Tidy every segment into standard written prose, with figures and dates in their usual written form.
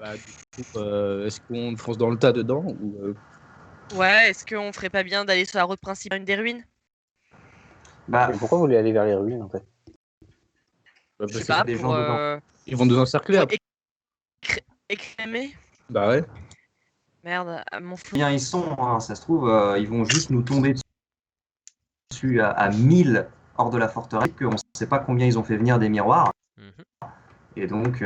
Bah, du coup, est-ce qu'on fonce dans le tas dedans ou Ouais, est-ce qu'on ferait pas bien d'aller sur la route principale, une des ruines? Bah, Mais pourquoi vous voulez aller vers les ruines en fait? bah, Je parce sais que pas, des pour, gens dedans. ils vont nous encercler pour après. écrémer? Bah ouais. Merde, mon fou. Bien ils sont, hein, ça se trouve, ils vont juste nous tomber dessus à 1000 hors de la forteresse, qu'on ne sait pas combien ils ont fait venir des miroirs. Mhm. Et donc,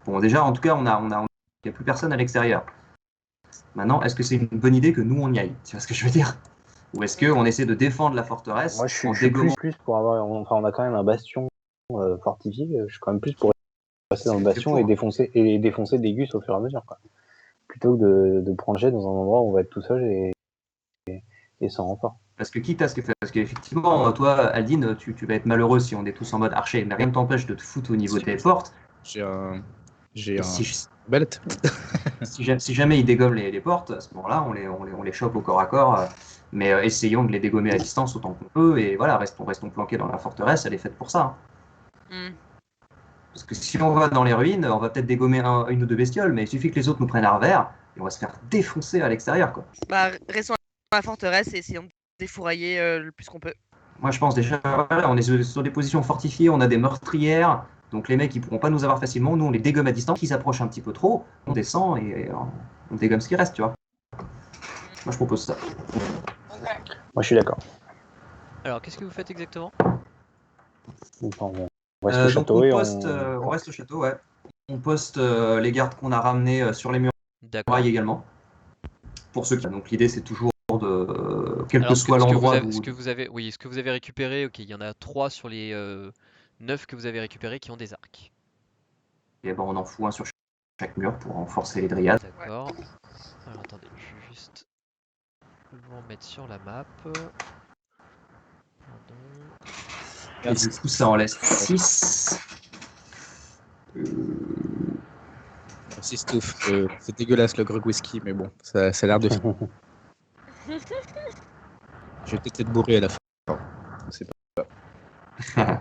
bon, déjà, en tout cas, il n'y a plus personne à l'extérieur. Maintenant, est-ce que c'est une bonne idée que nous, on y aille? Tu vois ce que je veux dire? Ou est-ce qu'on essaie de défendre la forteresse Moi je en suis dégommant plus pour avoir. Enfin, on a quand même un bastion fortifié. Je suis quand même plus pour rester dans le bastion et défoncer des gus au fur et à mesure, quoi. Plutôt que de prendre jet dans un endroit où on va être tout seul et sans renfort. Parce que quitte à ce que parce qu'effectivement, toi, Aldine, tu vas être malheureux si on est tous en mode archer, mais rien ne t'empêche de te foutre au niveau des portes. J'ai un Et si belette. si jamais ils dégomment les portes, à ce moment-là, on les chope au corps à corps, mais essayons de les dégommer à distance autant qu'on peut, et voilà, restons planqués dans la forteresse, elle est faite pour ça. Hmm. Parce que si on va dans les ruines, on va peut-être dégommer une ou deux bestioles, mais il suffit que les autres nous prennent à revers, et on va se faire défoncer à l'extérieur, quoi. Bah, restons dans la forteresse et essayons de défourailler le plus qu'on peut. Moi, je pense déjà, voilà, on est sur des positions fortifiées, on a des meurtrières, donc les mecs, ils pourront pas nous avoir facilement. Nous, on les dégomme à distance. Ils s'approchent un petit peu trop, on descend et on dégomme ce qui reste, tu vois. Moi, je propose ça. Moi je suis d'accord. Alors, qu'est-ce que vous faites exactement? Enfin, on reste au château donc et on reste au château, ouais. On poste les gardes qu'on a ramenés sur les D'accord. murailles également. Pour ceux qui. Donc l'idée, c'est toujours de quel que Alors, soit l'endroit ce que vous avez récupéré, ok, il y en a 3 sur les 9 que vous avez récupérés qui ont des arcs. Et ben, on en fout un sur chaque mur pour renforcer les dryades. D'accord. Alors attendez, je vais juste vous remettre sur la map. Pardon. Et du coup, ça en laisse 6. Merci Stouff. C'est dégueulasse le grog whisky, mais bon, ça a l'air de. Je vais peut-être être bourré à la fin. C'est pas.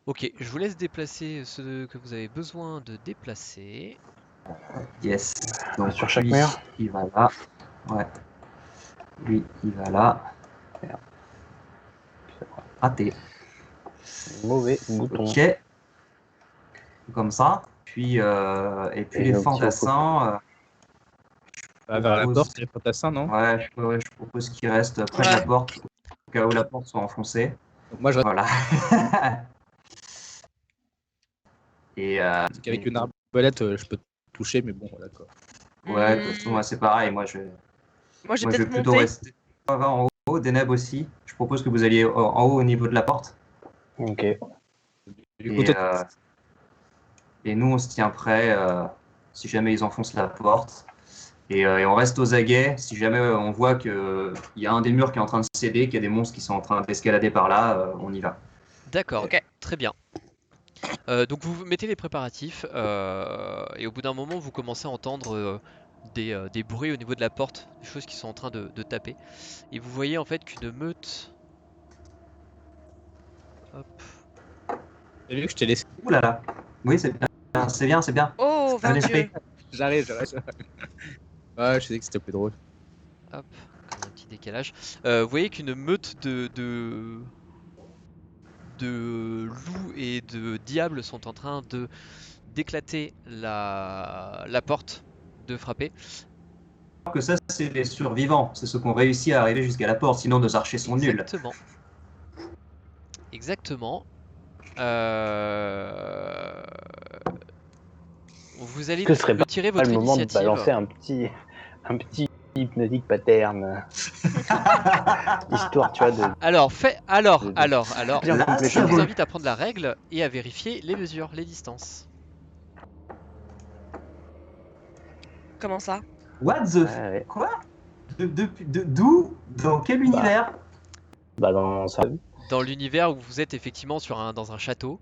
Ok, je vous laisse déplacer ceux que vous avez besoin de déplacer. Yes. Donc sur chaque lui, mur. il va là. Ouais. Lui, il va là. Merde. Raté. Mauvais bouton. Ok. Comme ça. Puis et puis les fantassins. Vers la porte, les fantassins, non? Ouais, je propose qu'ils restent près de la porte, au cas où la porte soit enfoncée. Donc moi je reste Voilà. Et avec une arbalète, je peux te toucher, mais bon, voilà quoi. ouais, de toute façon, ouais, c'est pareil. Moi, je Moi, vais plutôt rester en haut. Deneb aussi. Je propose que vous alliez en haut au niveau de la porte. Ok. Du coup, Et nous, on se tient prêt si jamais ils enfoncent la porte. Et on reste aux aguets. Si jamais on voit qu'il y a un des murs qui est en train de céder, qu'il y a des monstres qui sont en train d'escalader par là, on y va. D'accord, Ok. très bien. Donc vous mettez les préparatifs et au bout d'un moment vous commencez à entendre des bruits au niveau de la porte, des choses qui sont en train de taper. Et vous voyez en fait qu'une meute... Hop. t'as vu que je t'ai laissé. Ouh là là. Oui, c'est bien, c'est bien, c'est bien. Oh, Un 20 effet. J'arrive. Ouais, je sais que c'était plus drôle. Hop, comme un petit décalage. Vous voyez qu'une meute de loups et de diables sont en train de d'éclater la porte, de frapper. Que ça, c'est les survivants. C'est ceux qui ont réussi à arriver jusqu'à la porte. Sinon, nos archers sont nuls. Exactement. Exactement. Vous allez Est-ce que ce serait me tirer pas votre le moment de initiative. balancer un petit hypnotique pattern histoire, tu vois, de. Alors, Là, je ça vous vaut- invite à prendre la règle et à vérifier les mesures, les distances. comment ça? What the Ouais. Quoi D'où Dans quel univers? Bah dans ça. Dans l'univers où vous êtes effectivement dans un château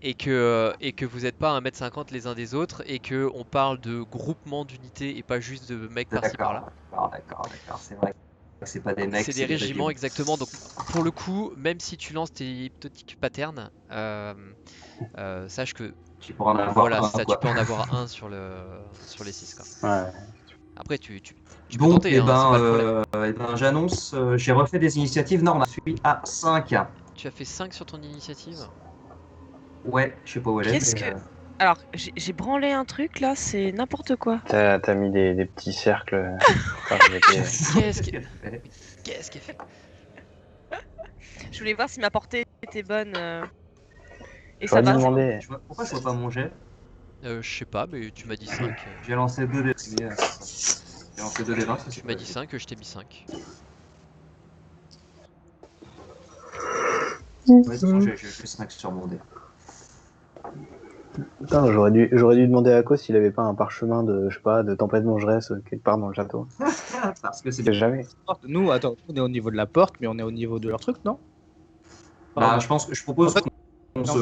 et que vous n'êtes pas à 1m50 les uns des autres et que on parle de groupement d'unités et pas juste de mecs par-ci par-là. D'accord. C'est vrai que c'est pas des mecs, C'est des régiments exactement. Donc pour le coup, même si tu lances tes hypnotic patterns, sache que Tu pourras en avoir Voilà, un, c'est ça, quoi. tu peux en avoir un sur les 6 quoi. Ouais. Après, tu peux Donc, tenter, hein, c'est pas le problème. j'annonce, j'ai refait des initiatives normales. Je suis à 5. Tu as fait 5 sur ton initiative? Ouais, je sais pas où elle est. Qu'est-ce mais, que. Alors, j'ai branlé un truc là, c'est n'importe quoi. T'as mis des petits cercles. Enfin, j'étais- Qu'est-ce qui qu'elle fait. qu'est-ce qui est fait? Je voulais voir si ma portée était bonne. Et J'aurais ça dû va. demander. Pourquoi je vois pas mon jet? Je sais pas, mais tu m'as dit 5. J'ai lancé 2 dés. J'ai lancé 2 dés 20, ça Tu m'as dit 5, je t'ai mis 5. Ouais, de toute façon, j'ai 5 sur mon dé. Putain, j'aurais dû demander à Akos s'il avait pas un parchemin de, je sais pas, de tempête vengeresse quelque part dans le château. Parce que c'est Je sais jamais. Nous, attends, on est au niveau de la porte, mais on est au niveau de leur truc, non? Bah, je propose En fait, qu'on non, se-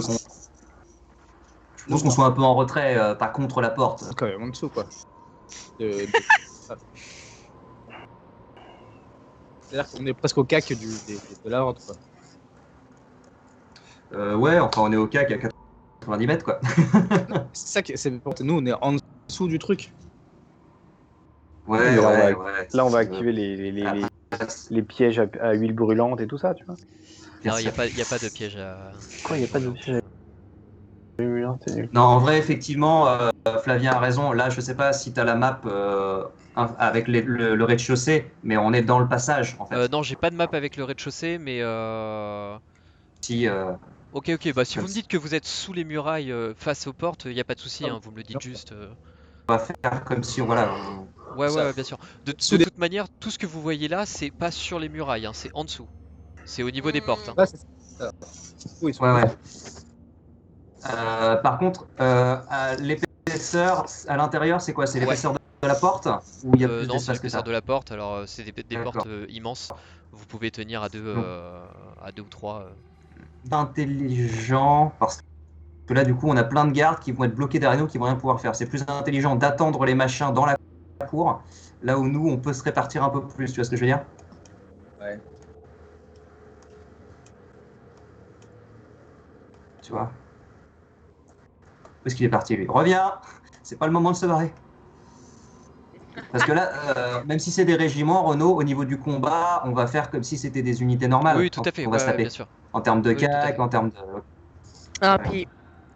je propose qu'on soit un peu en retrait, pas contre la porte. quand même en dessous, quoi. Ah. C'est-à-dire qu'on est presque au cac de la horde, quoi. Ouais, enfin on est au CAC à 90 mètres quoi. C'est ça que c'est. Nous, on est en dessous du truc. Ouais, Là, on va- ouais. Là, on va activer les pièges à huile brûlante et tout ça, tu vois. Non, y a pas de piège à. Quoi, y a pas de piège à huile brûlante, c'est nul. Non, en vrai, effectivement, Flavien a raison. Là, je sais pas si tu as la map avec le rez-de-chaussée, mais on est dans le passage en fait. Non, j'ai pas de map avec le rez-de-chaussée, mais Si, Ok, bah si Comme vous me ça. dites que vous êtes sous les murailles face aux portes, y a pas de souci, Ah, hein, vous me le dites juste. on va faire comme si voilà. Ouais, bien sûr. De Sous les- toute manière, tout ce que vous voyez là, c'est pas sur les murailles, hein, c'est en dessous. C'est au niveau des portes, hein. Là, c'est ça. Oui, ils sont Ouais. Par contre, l'épaisseur à l'intérieur, c'est quoi? C'est l'épaisseur de la porte ou il y a plus Non, c'est d'espace que ça? l'épaisseur de la porte, alors c'est des D'accord. portes immenses. Vous pouvez tenir à deux ou trois. Intelligent parce que là, du coup, on a plein de gardes qui vont être bloqués derrière nous, qui vont rien pouvoir faire. C'est plus intelligent d'attendre les machins dans la cour, là où nous, on peut se répartir un peu plus. Tu vois ce que je veux dire? Ouais. Tu vois? Où est-ce qu'il est parti, lui? Reviens! C'est pas le moment de se barrer. Parce que là, même si c'est des régiments, Renaud, au niveau du combat, on va faire comme si c'était des unités normales. Oui, tout à fait, On va se ouais, taper. bien sûr. En termes de Oui, tout à CAC, fait. en termes de. Ah, puis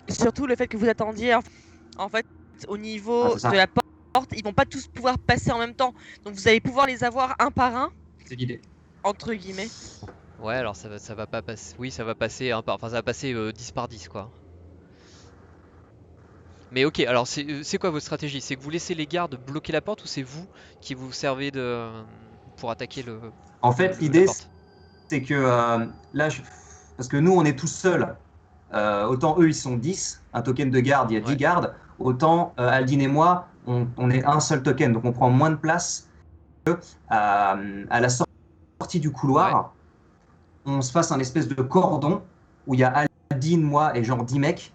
surtout le fait que vous attendiez, en fait, au niveau c'est ça. de la porte, ils vont pas tous pouvoir passer en même temps. Donc vous allez pouvoir les avoir un par un, C'est l'idée. entre guillemets. Ouais, alors ça va pas passer. Oui, ça va passer enfin ça va passer 10 par 10 quoi. Mais ok, alors c'est quoi votre stratégie? C'est que vous laissez les gardes bloquer la porte ou c'est vous qui vous servez pour attaquer En fait, la l'idée, porte? c'est que là, parce que nous, on est tous seuls. Autant eux, ils sont 10, un token de garde, il y a 10 Ouais. gardes. Autant Aldin et moi, on est un seul token, donc on prend moins de place. À la sortie du couloir, on se fasse un espèce de cordon où il y a Aldin, moi et genre 10 mecs.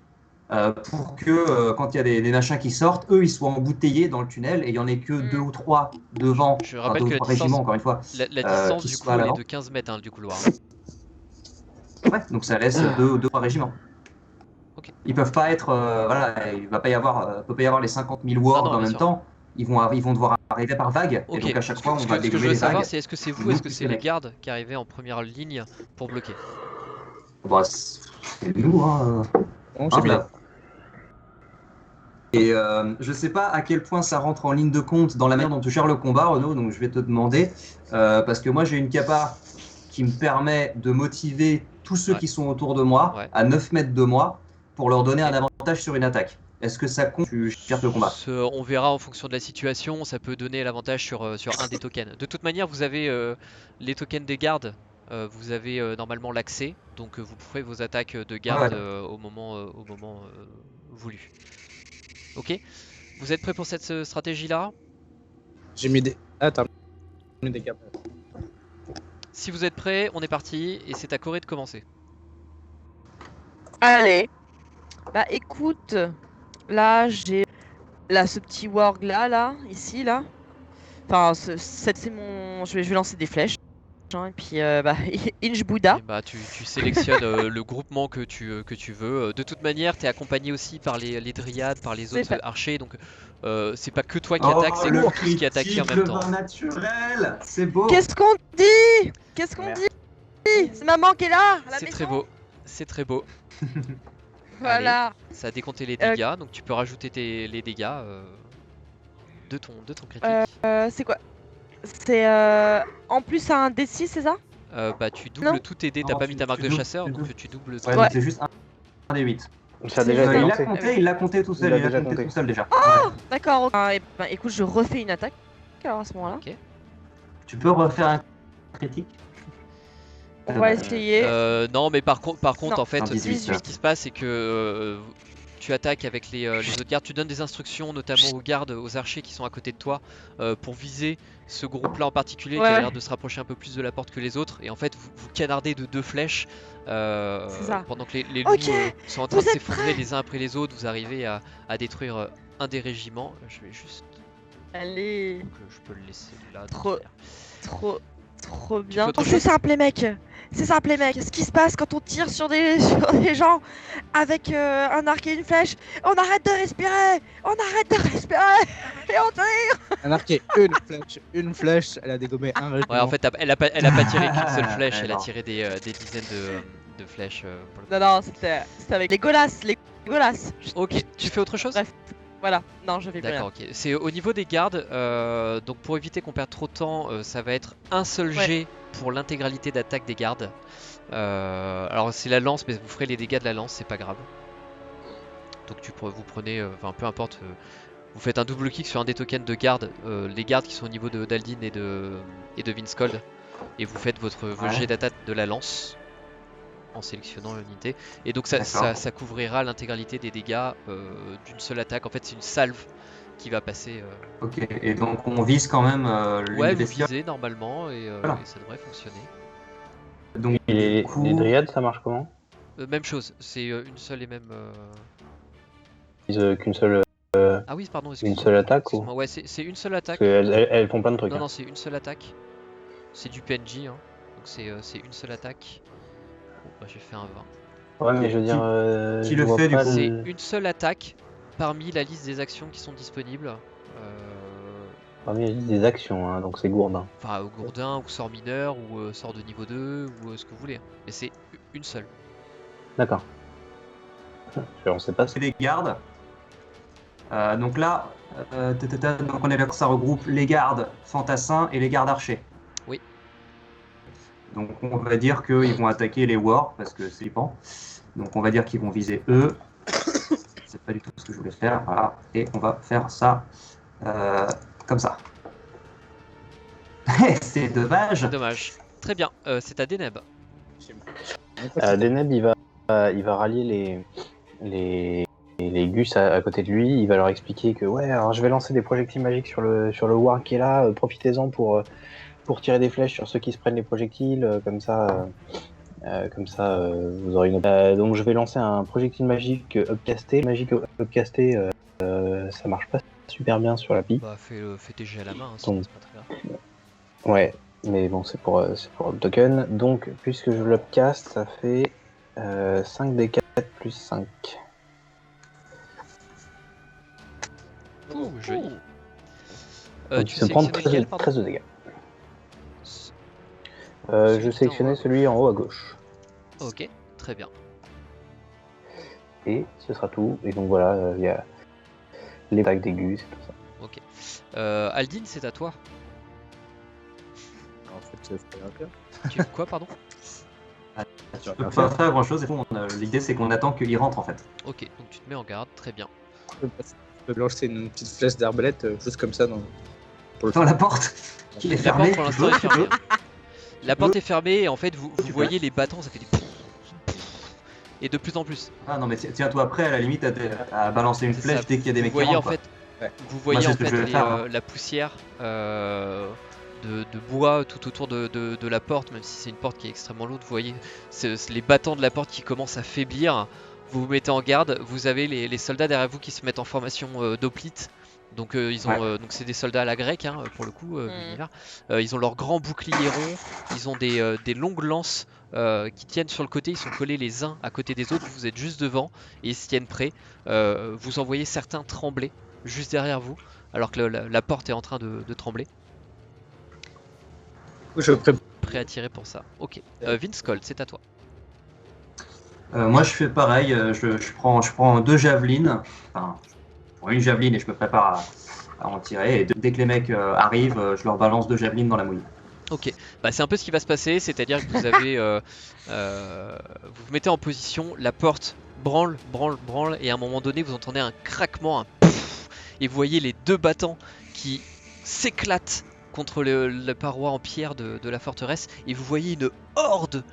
Pour que quand il y a des machins qui sortent, eux ils soient embouteillés dans le tunnel et il n'y en ait que 2 ou 3 devant, Je enfin rappelle 2 ou que la 3 distance, régiments encore une fois. la distance qui du soient coup à elle est l'avant. de 15 mètres hein, du couloir. Ouais, donc ça laisse 2-3 régiments. Ok. Ils peuvent pas être, voilà, il va pas y avoir, peut pas y avoir les 50 000 wards Non, en bien même sûr. temps. Ils vont devoir arriver par vague, Ok, et donc à chaque ce fois que, on ce va que- ce que je dégommer veux les savoir vagues. c'est est-ce que c'est vous, Nous, est-ce que plus c'est les les mecs. gardes qui arrivaient en première ligne pour bloquer? Bah, c'est nous, hein. Bon, Hein, j'ai mis Flav. Et je sais pas à quel point ça rentre en ligne de compte dans la manière dont tu gères le combat, Renaud, donc je vais te demander, parce que moi j'ai une capa qui me permet de motiver tous ceux Ouais. qui sont autour de moi, Ouais. à 9 mètres de moi, pour leur donner Ok. un avantage sur une attaque. Est-ce que ça compte? Tu gères le combat? On verra en fonction de la situation, ça peut donner l'avantage sur un des tokens. De toute manière, vous avez les tokens des gardes, vous avez normalement l'accès, donc vous ferez vos attaques de garde Ouais. au moment voulu. Ok? Vous êtes prêts pour cette stratégie-là? J'ai mis des. Attends. J'ai mis des câbles. Si vous êtes prêts, on est parti et c'est à Corée de commencer. Allez. Bah écoute, là j'ai ce petit warg là, ici là. Enfin, c'est mon. Je vais lancer des flèches. Et puis, Inch Bouddha. Et bah, tu sélectionnes le groupement que tu veux. De toute manière, tu es accompagné aussi par les dryades, par les C'est autres fait. archers. Donc, c'est pas que toi qui attaque, c'est le vous tous qui attaquez en critique, même le temps. vin naturel, c'est beau. Qu'est-ce qu'on dit? Qu'est-ce qu'on Merde. dit? C'est maman qui est là, à la C'est maison. très beau. C'est très beau. Voilà. Ça a décompté les dégâts. Donc, tu peux rajouter les dégâts de ton critique. C'est quoi? C'est en plus un D6, c'est ça? Bah, tu doubles Non. tous tes dés. T'as Non, pas tu- mis ta marque tu de doubles, chasseur, tu donc doubles. tu doubles. Ouais, ton- donc c'est juste un des 8. Ça a déjà été Il l'a lancé. il l'a compté tout seul, Il l'a il l'a déjà compté compté. tout seul déjà. D'accord. Ok. Et ben, écoute, je refais une attaque. Alors à ce moment-là, Tu peux refaire un critique? on va essayer. Non, mais par contre, Non. en fait, Un 18, ce qui se passe, c'est que tu attaques avec les autres gardes. Tu donnes des instructions, notamment aux gardes, aux archers qui sont à côté de toi, pour viser ce groupe-là en particulier qui a Ouais. l'air de se rapprocher un peu plus de la porte que les autres. Et en fait, vous canardez de 2 flèches ça. pendant que les loups Ok, sont en train de vous êtes s'effondrer prêts? les uns après les autres. Vous arrivez à détruire un des régiments. Je vais juste. Allez. Donc, je peux le laisser là. Trop. Trop bien. fais autre C'est chose? simple les mecs. C'est simple les mecs. Ce qui se passe quand on tire sur des, sur des gens avec un arc et une flèche, on arrête de respirer. On arrête de respirer. Et on tire. Un arqué, une flèche, elle a dégommé un régiment. Ouais, en fait, elle a pas tiré qu'une seule flèche, elle a Alors. tiré des dizaines de flèches. Pour le coup. Non, c'était avec les golasses. Les golasses. Ok, tu fais autre chose? Bref. Voilà. Non, je vais plus rien. D'accord, ok. C'est au niveau des gardes, donc pour éviter qu'on perde trop de temps, ça va être un seul Ouais. jet pour l'intégralité d'attaque des gardes. Alors c'est la lance, mais vous ferez les dégâts de la lance, c'est pas grave. Donc vous prenez, enfin peu importe, vous faites un double clic sur un des tokens de garde, les gardes qui sont au niveau d'Aldin et de Vinskold, et vous faites votre jet d'attaque de la lance en sélectionnant l'unité. Et donc ça couvrira l'intégralité des dégâts d'une seule attaque. En fait, c'est une salve qui va passer. Ok, et donc on vise quand même l'une Ouais, des vous filles. visez normalement et Voilà. ça devrait fonctionner. Donc Et du coup, les dryades, ça marche comment? Même chose, c'est une seule et même. Qu'une seule, Ah oui, pardon, une excuse-moi. seule attaque ou? Excuse-moi, ouais, c'est une seule Parce attaque. qu'elles font plein de trucs. Non, hein. non, c'est une seule attaque. C'est du PNJ, hein. Donc c'est une seule attaque. Bon, bah, j'ai fait un 20. Ouais, mais je veux dire. qui je le vois fait, du pas coup C'est le- une seule attaque parmi la liste des actions qui sont disponibles. Parmi des actions, hein, donc c'est gourdin. Enfin, au gourdin, ou sort mineur, ou sort de niveau 2, ou ce que vous voulez. Mais c'est une seule. D'accord. On sait pas. c'est les gardes. Donc là, donc on est d'accord, ça regroupe les gardes fantassins et les gardes archers. Oui. Donc on va dire qu'ils vont attaquer les wards parce que c'est flippant. Donc on va dire qu'ils vont viser eux. C'est pas du tout ce que je voulais faire. Voilà. Et on va faire ça comme ça. C'est dommage. Dommage. Très bien, c'est à Deneb. Deneb, il va rallier les Gus à côté de lui. Il va leur expliquer que ouais, alors je vais lancer des projectiles magiques sur le War qui est là. Profitez-en pour tirer des flèches sur ceux qui se prennent les projectiles. Comme ça, vous aurez une. Donc je vais lancer un projectile magique upcasté. Ça marche pas super bien sur la pique. Bah, fais tes jets à la main, hein, Donc. c'est pas très grave. Ouais, mais bon, c'est pour le token. Donc, puisque je l'upcast, ça fait 5d4 plus 5. Ouh, joli. Donc, Tu il se prend sélectionnais lequel, pardon 13 de dégâts. Celui Je qui sélectionnais était en celui en haut à gauche. haut. Ok, très bien. Et ce sera tout. Et donc voilà, il y a les attaques d'aigus et tout ça. Ok. Aldin, c'est à toi. En fait, c'est un peu. Tu fais quoi, pardon? Tu peux pas faire grand chose. L'idée c'est qu'on attend qu'il rentre en fait. Ok, donc tu te mets en garde, très bien. Je peux lancer une petite flèche d'arbalète juste comme ça pour le Dans la porte qui est La porte fermée. pour tu l'instant peux, est tu fermée. peux. La porte est fermée et en fait vous Tu voyez les bâtons, ça fait des et de plus en plus. Ah non mais tiens-toi prêt à la limite à balancer une C'est flèche ça. dès qu'il y a des mecs Vous qui voyez en rentrent. fait, Ouais. vous voyez c'est en ce que fait je vais faire, hein. la poussière de bois tout autour de la porte, même si c'est une porte qui est extrêmement lourde. Vous voyez les battants de la porte qui commencent à faiblir. Vous vous mettez en garde. Vous avez les soldats derrière vous qui se mettent en formation d'hoplite, Donc ils ont donc c'est des soldats à la grecque hein, pour le coup l'univers. Ils ont leurs grands boucliers ronds, ils ont des longues lances qui tiennent sur le côté, ils sont collés les uns à côté des autres, vous êtes juste devant et ils se tiennent prêts. Vous en voyez certains trembler juste derrière vous alors que la porte est en train de trembler. Je prépare. Prêt à tirer pour ça. Ok. Vince Colt, c'est à toi. Moi, je fais pareil. Je prends 2 javelines. Enfin, je prends une javeline et je me prépare à en tirer. Et dès que les mecs arrivent, je leur balance 2 javelines dans la mouille. Ok, bah, c'est un peu ce qui va se passer, c'est-à-dire que vous avez, vous vous mettez en position, la porte branle, et à un moment donné vous entendez un craquement, un pouf, et vous voyez les 2 battants qui s'éclatent contre la paroi en pierre de la forteresse, et vous voyez une horde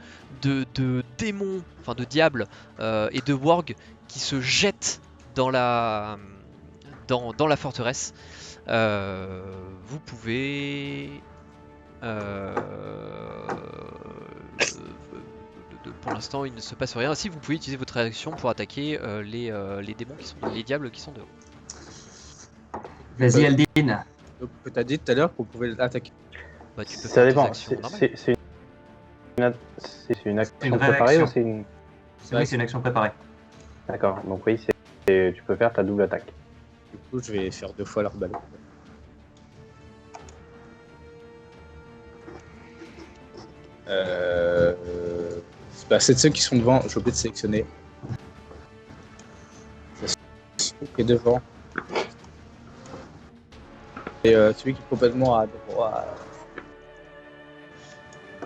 de démons, enfin de diables et de wargs qui se jettent dans la forteresse. Vous pouvez... pour l'instant il ne se passe rien. Si vous pouvez utiliser votre réaction pour attaquer les démons qui sont les diables qui sont dehors. Vas-y, Aldine. Donc, tu as dit tout à l'heure qu'on pouvait l'attaquer. Bah, tu peux Ça faire tes dépend. actions normales. C'est une action une vraie préparée action. ou c'est une... C'est vrai que c'est une action préparée. D'accord, donc oui, tu peux faire ta double attaque. Du coup, je vais faire 2 fois l'arbalète. Bah, c'est de ceux qui sont devant, j'ai oublié de sélectionner. Celui qui est devant. Et celui qui est complètement à droite.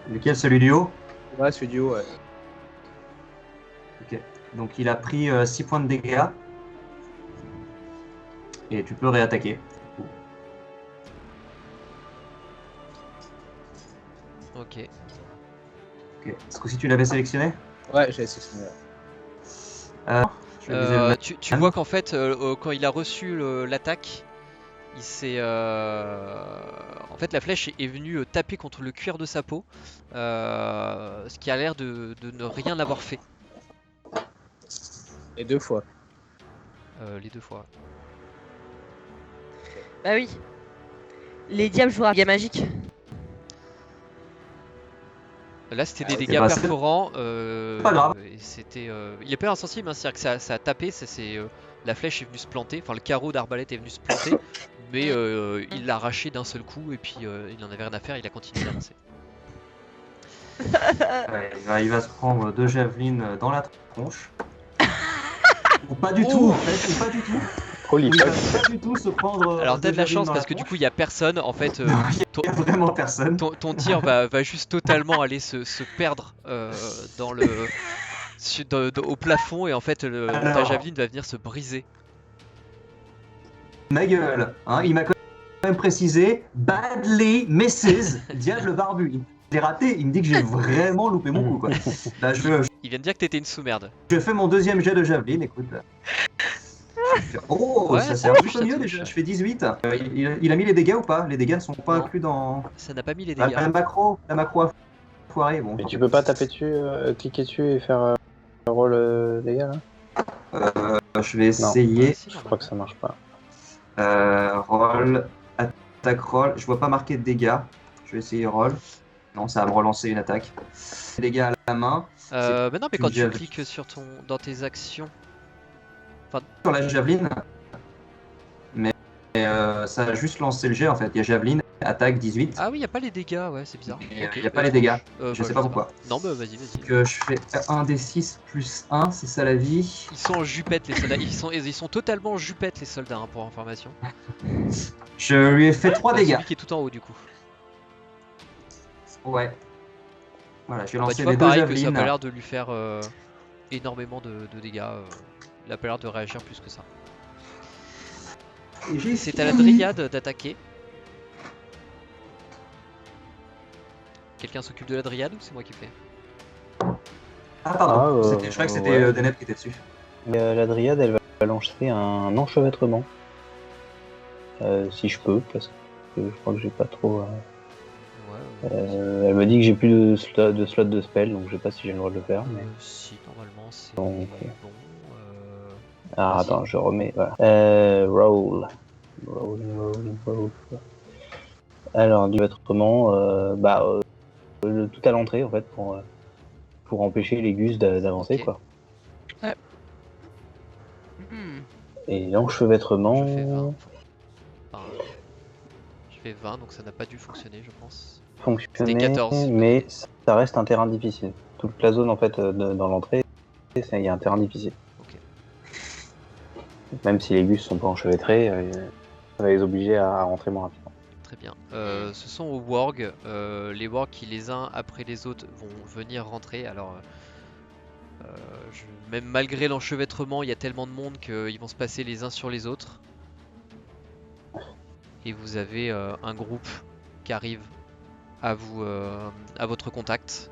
Lequel, celui du haut? Ouais, celui du haut, ouais. Ok. Donc il a pris 6 points de dégâts. Et tu peux réattaquer. Ok. Ok. Est-ce que si tu l'avais sélectionné? Ouais, j'ai sélectionné. Je vais viser le Tu vois qu'en fait quand il a reçu l'attaque, il s'est en fait la flèche est venue taper contre le cuir de sa peau, ce qui a l'air de ne rien avoir fait. Et 2 fois. Les 2 fois. Bah oui. Les diables jouent à dégâts magiques. Là c'était des c'est dégâts pas- perforants. pas grave. Et c'était, il est pas insensible, hein, c'est-à-dire que ça a tapé, la flèche est venue se planter, enfin le carreau d'arbalète est venu se planter, mais il l'a arraché d'un seul coup et puis il en avait rien à faire, il a continué d'avancer. Ouais, il va se prendre 2 javelines dans la tronche. Ou pas du tout, en fait, ou pas du tout. Holy Ou il va fuck. pas du tout se prendre. Alors t'as 2 de la javelines chance dans parce que du tronche. coup il y a personne, en fait Non, il y a vraiment personne. ton tir va juste totalement aller se perdre dans au plafond et en fait ta Alors. javeline va venir se briser. Ma gueule, hein, il m'a quand même précisé badly misses, diable barbu. J'ai raté, il me dit que j'ai vraiment loupé mon coup, quoi. Là, Il vient de dire que t'étais une sous-merde. je fais mon 2e jet de javeline, écoute. Oh, Ouais, ça ça c'est un touche, peu ça mieux touche. déjà, je fais 18. Il a mis les dégâts ou pas? Les dégâts ne sont pas Non. inclus dans Ça n'a pas mis les la dégâts. macro a foiré. Bon, Mais tu peux pas taper dessus, cliquer dessus et faire un roll dégâts là? je vais essayer. Si, Je crois que ça marche pas. Roll, attaque roll. Je vois pas marqué de dégâts. Je vais essayer roll. Non, ça va me relancer une attaque. Dégâts à la main. Mais non, mais quand tu javeline. cliques dans tes actions, Sur la javeline. Mais ça a juste lancé le jet en fait. Il y a javeline, attaque 18. ah oui, y a pas les dégâts, ouais, c'est bizarre. Et Ok, il n'y a pas les dégâts. Je bah, sais pas pourquoi. Non, bah vas-y. Que je fais 1 des 6 plus 1, c'est ça la vie. Ils sont en jupette les soldats, ils sont totalement en jupette les soldats hein, pour information. Je lui ai fait 3 Bah, dégâts. celui qui est tout en haut du coup. Ouais. Voilà, j'ai Bah, lancé tu vois les 2 pareil que ça a javelines. pas l'air de lui faire énormément de dégâts. Il a pas l'air de réagir plus que ça. Et j'ai C'est à la fini. dryade d'attaquer. Quelqu'un s'occupe de la dryade ou c'est moi qui fais? Ah pardon, Ah, je crois que c'était ouais. Deneb qui était dessus. La dryade, elle va lancer un enchevêtrement. Si je peux, parce que je crois que j'ai pas trop. Ouais. Elle me dit que j'ai plus de slot de spell, donc je sais pas si j'ai le droit de le faire. Mais... Si, normalement c'est Donc, bon. Ah, vas-y. attends, je remets. Voilà. Roll. Alors, du vêtement, tout à l'entrée, en fait, pour empêcher les gus d'avancer, Ok. quoi. Hmm. Et l'enchevêtrement... Je fais 20. Enfin, je fais 20, donc ça n'a pas dû fonctionner, je pense. fonctionner, C'était 14, mais ça reste un terrain difficile. Toute la zone, en fait, dans l'entrée, il y a un terrain difficile. Ok. Même si les gus sont pas enchevêtrés, ça va les obliger à rentrer moins rapidement. Très bien. Ce sont aux wargs. Les wargs qui, les uns après les autres, vont venir rentrer. Alors, même malgré l'enchevêtrement, il y a tellement de monde qu'ils vont se passer les uns sur les autres. Et vous avez un groupe qui arrive à vous, à votre contact.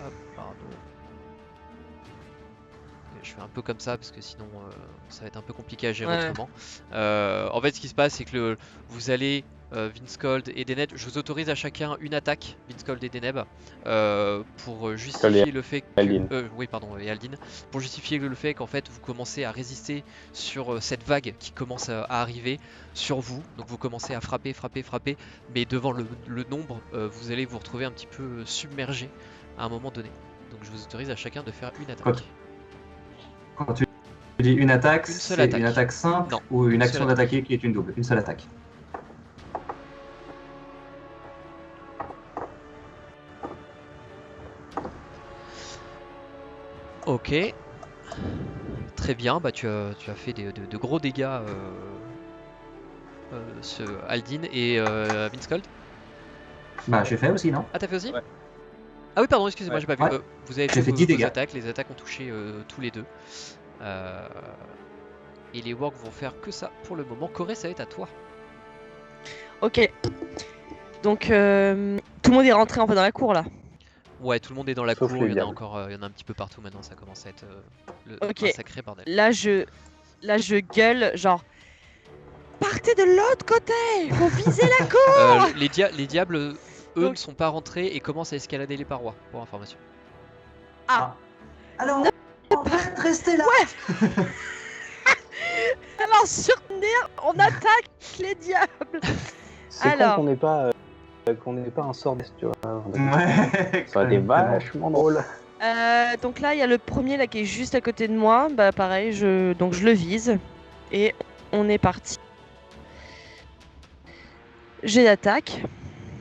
Hop, pardon. Je fais un peu comme ça parce que sinon ça va être un peu compliqué à gérer Ouais. autrement. En fait, ce qui se passe, c'est que vous allez, Vince-Cold et Deneb, je vous autorise à chacun une attaque, Vince-Cold et Deneb, pour justifier le fait que. Aldin. Oui, pardon, et Aldin. Pour justifier le fait qu'en fait vous commencez à résister sur cette vague qui commence à arriver sur vous. Donc vous commencez à frapper, mais devant le nombre, vous allez vous retrouver un petit peu submergé à un moment donné. Donc je vous autorise à chacun de faire une attaque. Quand tu dis une attaque, Une seule c'est attaque. une attaque simple Non, ou une une seule action attaque. d'attaquer qui est une double? Une seule attaque. Ok. Très bien, bah tu as fait de gros dégâts ce Aldin et Vince Cold. Bah, j'ai fait aussi, non? Ah, t'as fait aussi? Ouais. Ah oui, pardon, excusez-moi, Ouais. j'ai pas vu. Ouais. Vous avez J'ai fait vos 10 dégâts. attaques, les attaques ont touché tous les deux. Et les wargs vont faire que ça pour le moment. Corée, ça va être à toi. Ok. Donc, tout le monde est rentré en fait dans la cour là. Ouais, tout le monde est dans la Sauf cour, les il y en a diables. encore, il y en a un petit peu partout maintenant, ça commence à être Ok. un sacré bordel. Là, je gueule, genre. Partez de l'autre côté! Faut viser la cour! Les diables, eux, Donc- ne sont pas rentrés et commencent à escalader les parois, pour information. Alors, restez là! Alors, sur Tenir, on attaque les diables! C'est Alors. con qu'on n'ait pas un sort d'est, tu vois. Ouais, Ça aurait été vachement drôle. Donc là, il y a le premier là qui est juste à côté de moi. Bah pareil, donc je le vise. Et on est parti. J'ai d'attaque.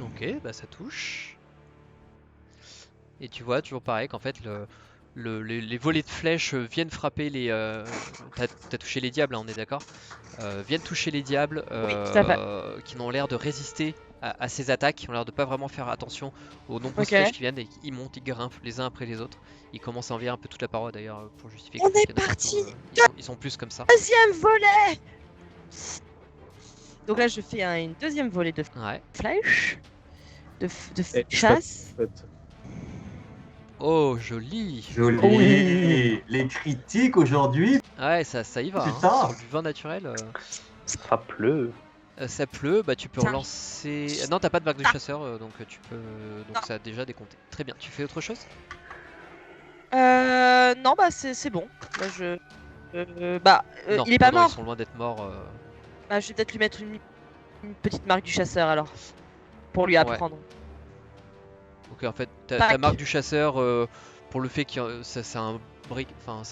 Ok, bah ça touche. Et tu vois, toujours pareil, qu'en fait, les volets de flèches viennent frapper les... T'as touché les diables, hein, on est d'accord? Viennent toucher les diables tout à qui n'ont l'air de résister à ces attaques, qui ont l'air de pas vraiment faire attention aux nombreuses Ok. flèches qui viennent et ils montent, ils grimpent les uns après les autres. Ils commencent à envahir un peu toute la paroi d'ailleurs pour justifier On que est qu'il y en a parti. partout, ils sont plus comme ça. Deuxième volet. Donc là, je fais une deuxième volée de Ouais. flèches. De Et chasse. En fait, Oh, joli! Joli! Oui. Les critiques aujourd'hui! Ouais, ça y va, hein. Putain. Sur du vin naturel. Ça pleut. Ça pleut, bah tu peux Tiens. relancer. Non, t'as pas de marque de chasseur, donc tu peux. Donc Non. ça a déjà décompté. Très bien. Tu fais autre chose? Non, bah c'est bon. Bah, Non, il est pas non, mort. ils sont loin d'être morts. Bah, je vais peut-être lui mettre une petite marque du chasseur alors. Pour lui Ouais. apprendre. Donc en fait, ta Tac. marque du chasseur, pour le fait que ça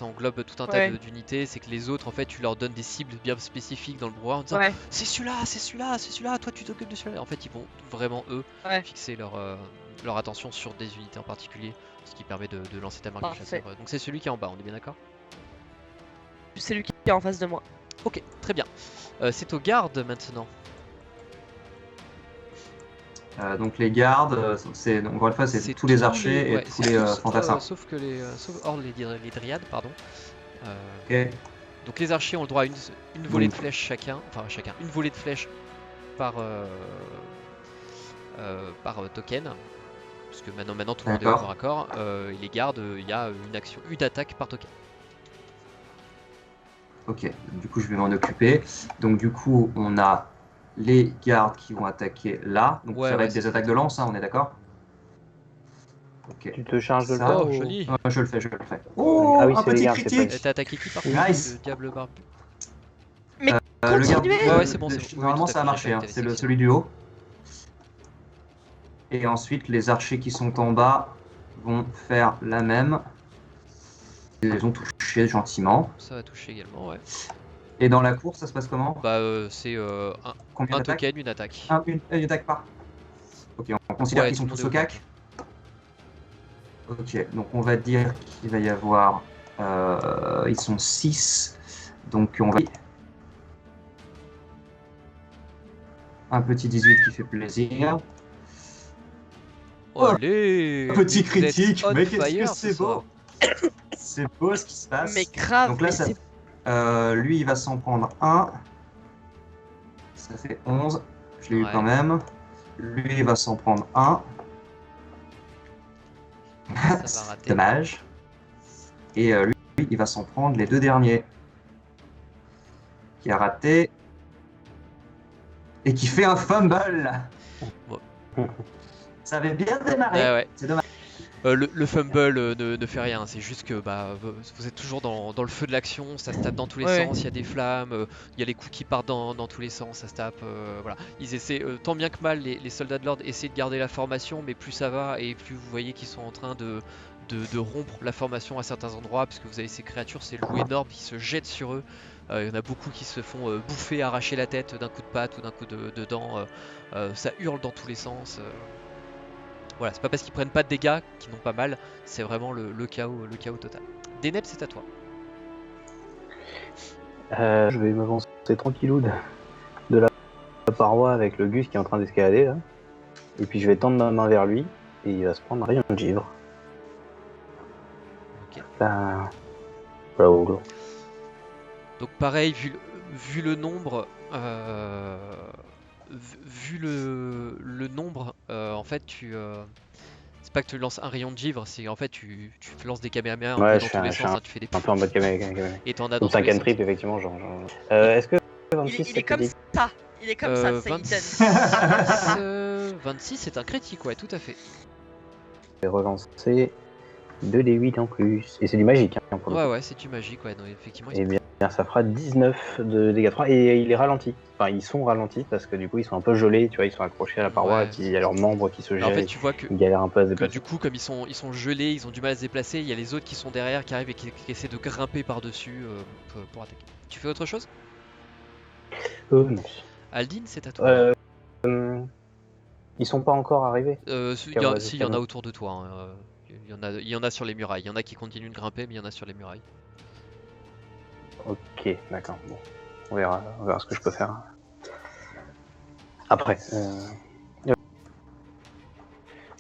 englobe tout un tas Ouais. d'unités, c'est que les autres, en fait, tu leur donnes des cibles bien spécifiques dans le brouhaha en disant Ouais. c'est celui-là, c'est celui-là, c'est celui-là, toi tu t'occupes de celui-là. En fait, ils vont vraiment, eux, Ouais. fixer leur attention sur des unités en particulier, ce qui permet de lancer ta marque Parfait. du chasseur. Donc c'est celui qui est en bas, on est bien d'accord? C'est lui qui est en face de moi. Ok, très bien. C'est aux gardes maintenant. Donc les gardes, encore une fois, c'est tous les archers et ouais, tous c'est les tous, fantassins. sauf hors les dryades, pardon. Ok. Donc les archers ont le droit à une volée de flèches chacun, une volée de flèches par token, parce que maintenant tout le monde est au D'accord. corps à corps. Et les gardes, il y a une attaque par token. Ok, du coup je vais m'en occuper. Donc du coup on a les gardes qui vont attaquer là. Donc Ouais, ça va ouais, être des c'est attaques de lance, hein, on est d'accord? Ok. Tu te charges de le Ça, faire Oh, ou- joli! Ouais, je le fais. Oh, Ah oui, un c'est les petit gardes, c'est pas critique. T'as attaqué qui par contre? Nice. Le diable barbu. le garde, Continuez. Ouais, c'est bon, c'est bon. Oui, normalement tout à ça a fait, marché, j'ai hein. pas été C'est sélectionné. celui du haut. Et ensuite les archers qui sont en bas vont faire la même. Ils les ont touchés gentiment. Ça va toucher également, ouais. Et dans la cour, ça se passe comment? Bah, c'est Combien un d'attaques? token, une attaque. Une attaque par. Ok, on considère Ouais, qu'ils tout sont le monde tous est au cac. Ok, donc on va dire qu'il va y avoir. Ils sont 6. Donc on va. Un petit 18 qui fait plaisir. Oh, Olé! Petit Mais vous êtes critique, on mais qu'est-ce que fire ce c'est soir. beau! C'est beau ce qui se passe. Mais grave, Donc là, mais ça, c'est lui, il va s'en prendre un. Ça fait 11. Je l'ai eu Ouais. quand même. Lui, il va s'en prendre un. Ça va rater. Dommage. Et lui, il va s'en prendre les deux derniers. Qui a raté. Et qui fait un fumble. Bon. Ça avait bien démarré. Ouais, ouais. C'est dommage. Le fumble ne fait rien, c'est juste que bah, vous êtes toujours dans le feu de l'action, ça se tape dans tous les Ouais. sens, il y a des flammes, il y a les coups qui partent dans tous les sens, ça se tape. Voilà. Ils essaient, tant bien que mal, les soldats de l'ordre essaient de garder la formation, mais plus ça va et plus vous voyez qu'ils sont en train de rompre la formation à certains endroits, puisque vous avez ces créatures, ces loups énormes qui se jettent sur eux. Il y en a beaucoup qui se font bouffer, arracher la tête d'un coup de patte ou d'un coup de dent. Ça hurle dans tous les sens. Voilà, c'est pas parce qu'ils prennent pas de dégâts qu'ils n'ont pas mal, c'est vraiment le chaos total. Deneb, c'est à toi. Je vais m'avancer tranquillou de la paroi avec le Gus qui est en train d'escalader là. Et puis je vais tendre ma main vers lui et il va se prendre un rayon de givre. Ok. Là, voilà. Donc pareil, vu le nombre, vu le nombre, en fait c'est pas que tu lances un rayon de givre, c'est en fait tu lances des kamehameha un peu Ouais, dans tous les sens, hein, tu fais des un peu en mode caméra. et t'en as Comme dans tous les 5 sens. trip effectivement, est-ce que 26 il est comme critique? ça. Il est comme ça, 26, Satan. 26 c'est un critique, ouais, tout à fait. Je vais relancer 2d8 en plus. Et c'est du magique hein, pour le Ouais, coup. ouais, c'est du magique, ouais, donc effectivement. Et bien ça fera 19 de dégâts 3 et il est ralenti. Enfin ils sont ralentis parce que du coup ils sont un peu gelés, tu vois, ils sont accrochés à la paroi Ouais, et puis il y a leurs membres qui se Alors, en gèlent, fait, tu vois que ils galèrent un peu à se déplacer. du coup, comme ils sont gelés, ils ont du mal à se déplacer, il y a les autres qui sont derrière, qui arrivent et qui essaient de grimper par-dessus pour attaquer. Tu fais autre chose? Non. Aldine, c'est à toi. Ils sont pas encore arrivés. Il y en a autour de toi. Hein, il y en a sur les murailles. Il y en a qui continuent de grimper, mais il y en a sur les murailles. Ok, d'accord. Bon. On verra ce que je peux faire. Après.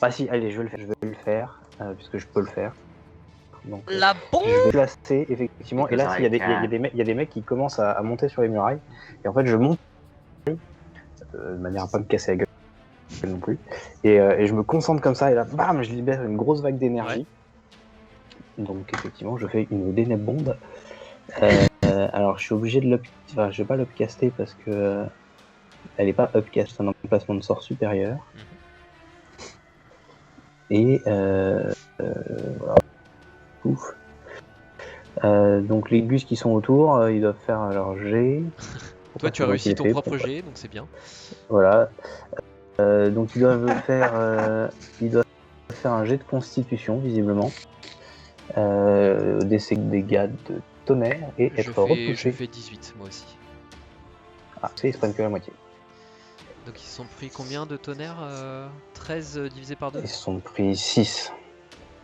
Ah si, allez, je vais le faire, puisque je peux le faire. Donc, La bombe. je vais placer effectivement. Et là, il y a des mecs qui commencent à monter sur les murailles. Et en fait, je monte de manière à pas me casser la gueule non plus. Et je me concentre comme ça. Et là, bam, je libère une grosse vague d'énergie. Ouais. Donc effectivement, je fais une Deneb bombe. Alors, je suis obligé de je vais pas l'upcaster parce que elle est pas upcast, c'est un emplacement de sort supérieur. Et voilà. Ouf. Donc les gus qui sont autour, ils doivent faire leur jet. Toi, tu as réussi ton propre jet, donc c'est bien. Voilà. Donc ils doivent faire un jet de constitution, visiblement. Des dégâts de tonnerre et être repoussé. Je fais 18, moi aussi. Ah, ils se prennent que la moitié. Donc ils se sont pris combien de tonnerre 13 divisé par 2 Ils se sont pris 6.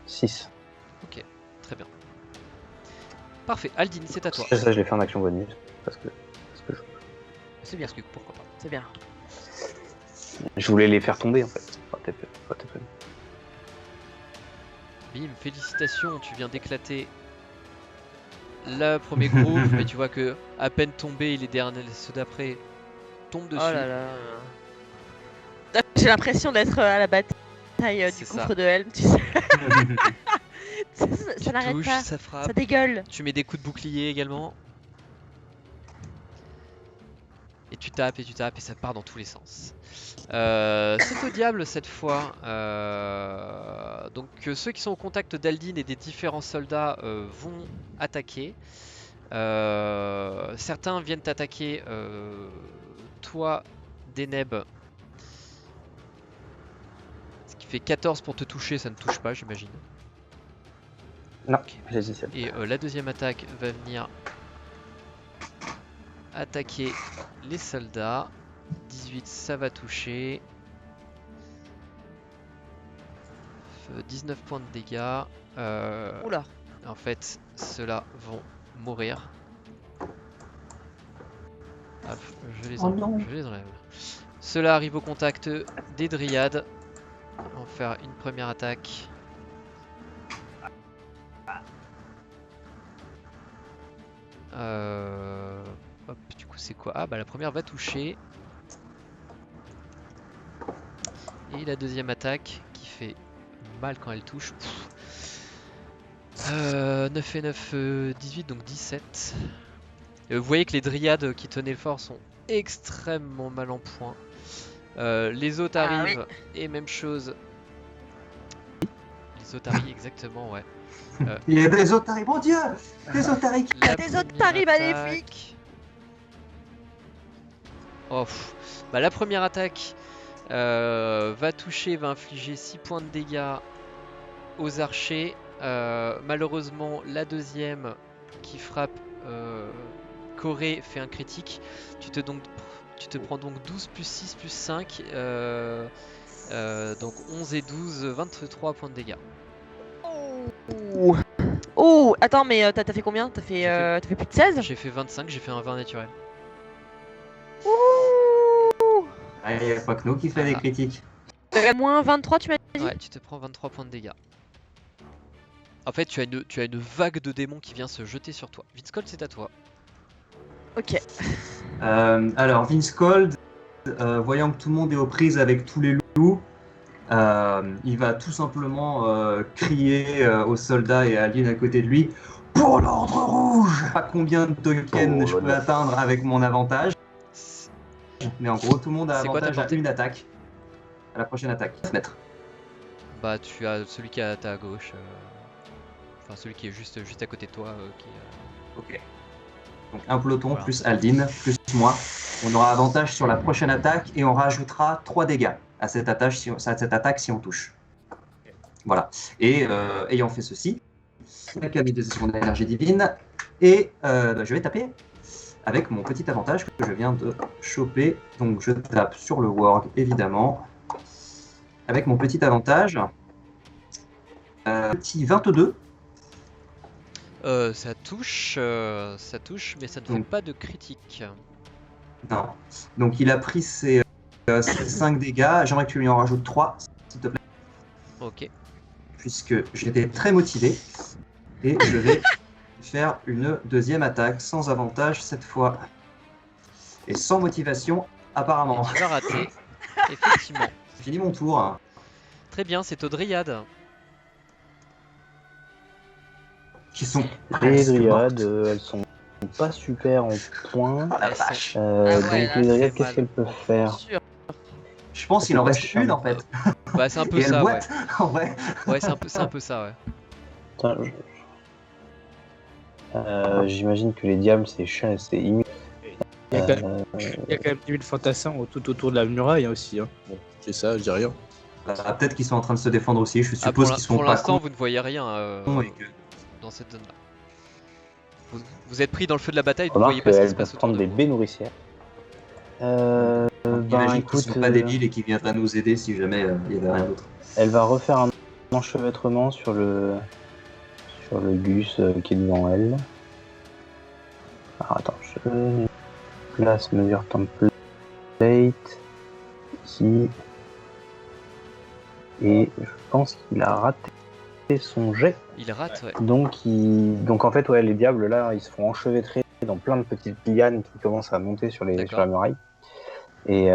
6. Ok, très bien. Parfait, Aldine, c'est à toi. Ça, je l'ai fait en action bonus. Parce que c'est bien, parce que pourquoi pas. C'est bien. Je voulais les faire tomber en fait. Bim, félicitations, tu viens d'éclater le premier groove, mais tu vois que à peine tombé, les derniers, ceux d'après tombent dessus. Oh là là. J'ai l'impression d'être à la bataille du gouffre de Helm, tu sais. ça n'arrête pas, ça frappe, ça dégueule. Tu mets des coups de bouclier également. Et tu tapes et ça part dans tous les sens. C'est au diable cette fois. Donc ceux qui sont au contact d'Aldine et des différents soldats vont attaquer. Certains viennent t'attaquer. Toi, Deneb. Ce qui fait 14 pour te toucher, ça ne touche pas, j'imagine. Non, j'ai 17. Et la deuxième attaque va venir attaquer les soldats. 18, ça va toucher. 19 points de dégâts. Oula. En fait, ceux-là vont mourir. Hop, je les enlève. Ceux-là arrivent au contact des dryades. On va faire une première attaque. Hop, du coup c'est quoi? Ah bah la première va toucher. Et la deuxième attaque qui fait mal quand elle touche. 9 et 9, 18, donc 17. Vous voyez que les dryades qui tenaient le fort sont extrêmement mal en point. Les autres arrivent et même chose. Les Otari, exactement, ouais. Il y a des Otari, mon dieu! Des Otari! Il y a des Otari maléfiques! Oh, bah, la première attaque va toucher, va infliger 6 points de dégâts aux archers. Malheureusement, la deuxième qui frappe Corée fait un critique. Tu te prends donc 12 plus 6 plus 5. Donc 11 et 12, 23 points de dégâts. Oh, attends, mais t'as fait combien? T'as fait plus de 16? J'ai fait 25, j'ai fait un 20 naturel. Ouh. Ah, il n'y a pas que nous qui fait des critiques. Moins 23, tu m'as dit? Ouais, tu te prends 23 points de dégâts. En fait, tu as une vague de démons qui vient se jeter sur toi. Vince c'est à toi. Ok. Alors, Vince Cold, voyant que tout le monde est aux prises avec tous les loups, il va tout simplement crier aux soldats et à Aline à côté de lui pour l'ordre rouge. Pas combien de tokens je peux atteindre avec mon avantage, mais en gros tout le monde a avantage à une attaque, à la prochaine attaque. Bah tu as celui qui est à ta gauche, enfin celui qui est juste à côté de toi. Ok. Donc un peloton plus Aldine plus moi. On aura avantage sur la prochaine attaque et on rajoutera 3 dégâts à cette attaque si on touche. Voilà. Et ayant fait ceci, la canalisation de l'énergie divine, et je vais taper avec mon petit avantage que je viens de choper. Donc je tape sur le Worg évidemment. Avec mon petit avantage. Petit 22. Ça touche, mais ça ne fait pas de critique. Non. Donc il a pris ses 5 dégâts. J'aimerais que tu lui en rajoutes 3, s'il te plaît. Ok. Puisque j'étais très motivé. Et je vais faire une deuxième attaque sans avantage cette fois. Et sans motivation, apparemment. Et tu vas rater, effectivement. J'ai fini mon tour. Très bien, c'est aux dryades. Qui sont les dryades, elles sont pas super en points. Oh la vache. Donc les dryades, qu'est-ce qu'elles peuvent faire? Je pense qu'il en reste une en fait. Bah c'est un peu Et ça, ouais. En vrai. Ouais, c'est un peu ça, ouais. Attends, j'imagine que les diables, c'est immense. Il y a quand même 10 000 fantassins tout autour de la muraille aussi. Hein. Bon, c'est ça, je dis rien. Peut-être qu'ils sont en train de se défendre aussi. Je suppose qu'ils sont pour pas l'instant, cons. vous ne voyez rien Et que... dans cette zone-là. Vous êtes pris dans le feu de la bataille, vous ne voyez pas ce qui se passe autour prendre de des vous. baies nourricières. J'imagine qu'ils sont pas débiles et qu'ils viendraient nous aider si jamais il y avait rien d'autre. Elle va refaire un enchevêtrement sur le Gus qui est devant elle. Alors attends, je place mesure template ici. Et je pense qu'il a raté son jet. Il rate, ouais. Donc en fait, ouais, les diables là, ils se font enchevêtrer dans plein de petites lianes qui commencent à monter sur la muraille et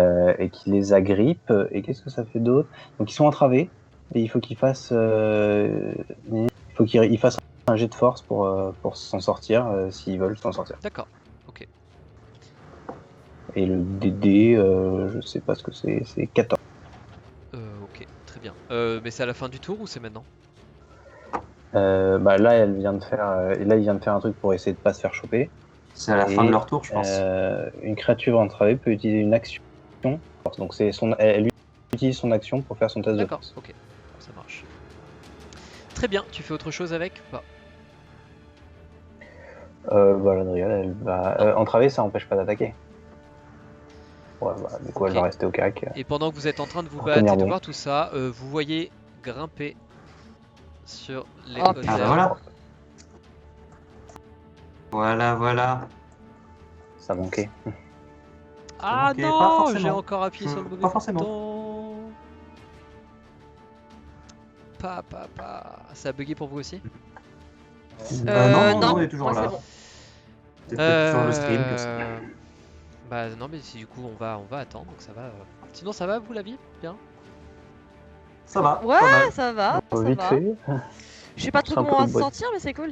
qui les agrippent. Et qu'est-ce que ça fait d'autre? Donc ils sont entravés et il faut qu'ils fassent un jet de force pour s'en sortir s'ils veulent s'en sortir. D'accord, ok. Et le DD, je sais pas ce que c'est 14. Ok, très bien. Mais c'est à la fin du tour ou c'est maintenant? Bah là, elle vient de faire, là, il vient de faire un truc pour essayer de pas se faire choper. C'est à la fin de leur tour, je pense. Une créature entravée peut utiliser une action. Donc elle utilise son action pour faire son test de D'accord, force. ok, ça marche. Très bien, tu fais autre chose avec ou pas? Bah, Ladriel, elle va... entraver, ça empêche pas d'attaquer. Ouais, bah, du coup, elle Ok. va rester au cac. Et pendant que vous êtes en train de vous Pour battre tenir et de bon. voir tout ça, vous voyez grimper sur les Oh, hauteurs. Ah bah voilà. Voilà. Ça manquait. Ah Ok, pas non, forcément. j'ai encore appuyé sur le mauvais Pas forcément. bouton. Pas. Ça a bugué pour vous aussi? Non, on est toujours moi, là. c'est bon. C'est peut-être sur le stream que ça. Bah non, mais du coup on va attendre, donc ça va. Sinon ça va vous la vie? Bien? Ça va. Ouais, Pas mal. ça va, ça Vite va. fait. Je sais pas trop C'est un comment on va peu se le sentir, mais c'est cool.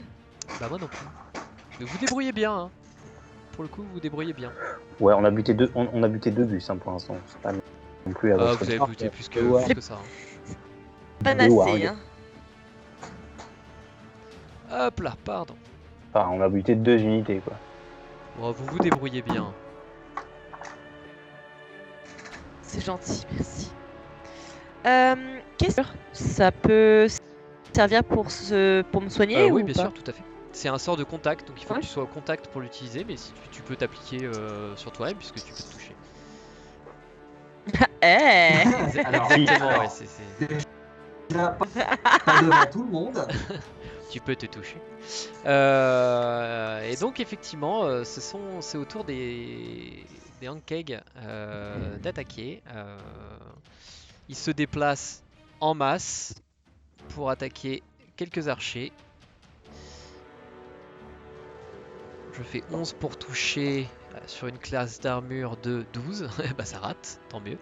Bah moi non plus. Mais vous débrouillez bien, hein. Pour le coup, vous débrouillez bien. Ouais, on a buté deux bus hein, pour l'instant. C'est pas non plus à Ah, votre vous avez part. buté plus Ouais. que ça. Hein. Panacée, hein. Hop là, pardon. Enfin, on a buté 2 unités, quoi. Bon, vous vous débrouillez bien. C'est gentil, merci. Qu'est-ce que ça peut servir pour me soigner ou Oui, bien pas? sûr, tout à fait. C'est un sort de contact, donc il faut Ouais. que tu sois au contact pour l'utiliser, mais si tu peux t'appliquer sur toi-même puisque tu peux te toucher. Eh Alors, Exactement, ouais, c'est... déjà, pas devant tout le monde. Tu peux te toucher. Et donc effectivement, c'est au tour des Ankeg d'attaquer. Ils se déplacent en masse pour attaquer quelques archers. Je fais 11 pour toucher sur une classe d'armure de 12. Bah ça rate, tant mieux.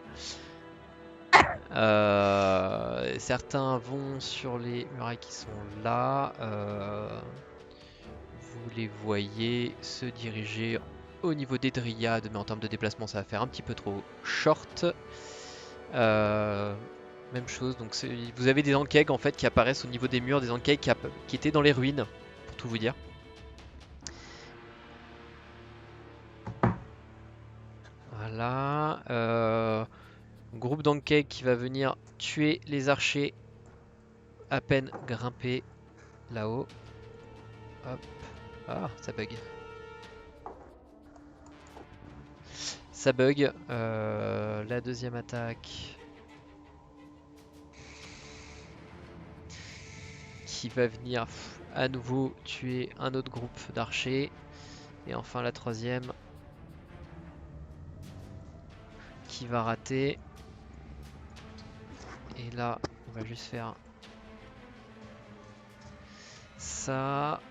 Certains vont sur les murailles qui sont là. Vous les voyez se diriger au niveau des dryades, mais en termes de déplacement, ça va faire un petit peu trop short. Même chose, donc vous avez des Ankeg en fait qui apparaissent au niveau des murs, des Ankeg qui étaient dans les ruines, pour tout vous dire. Voilà. Groupe d'Ankeg qui va venir tuer les archers à peine grimpés là-haut. Hop. Ah, ça bug. Ça bug. La deuxième attaque qui va venir à nouveau tuer un autre groupe d'archers. Et enfin la troisième qui va rater. Et là, on va juste faire ça,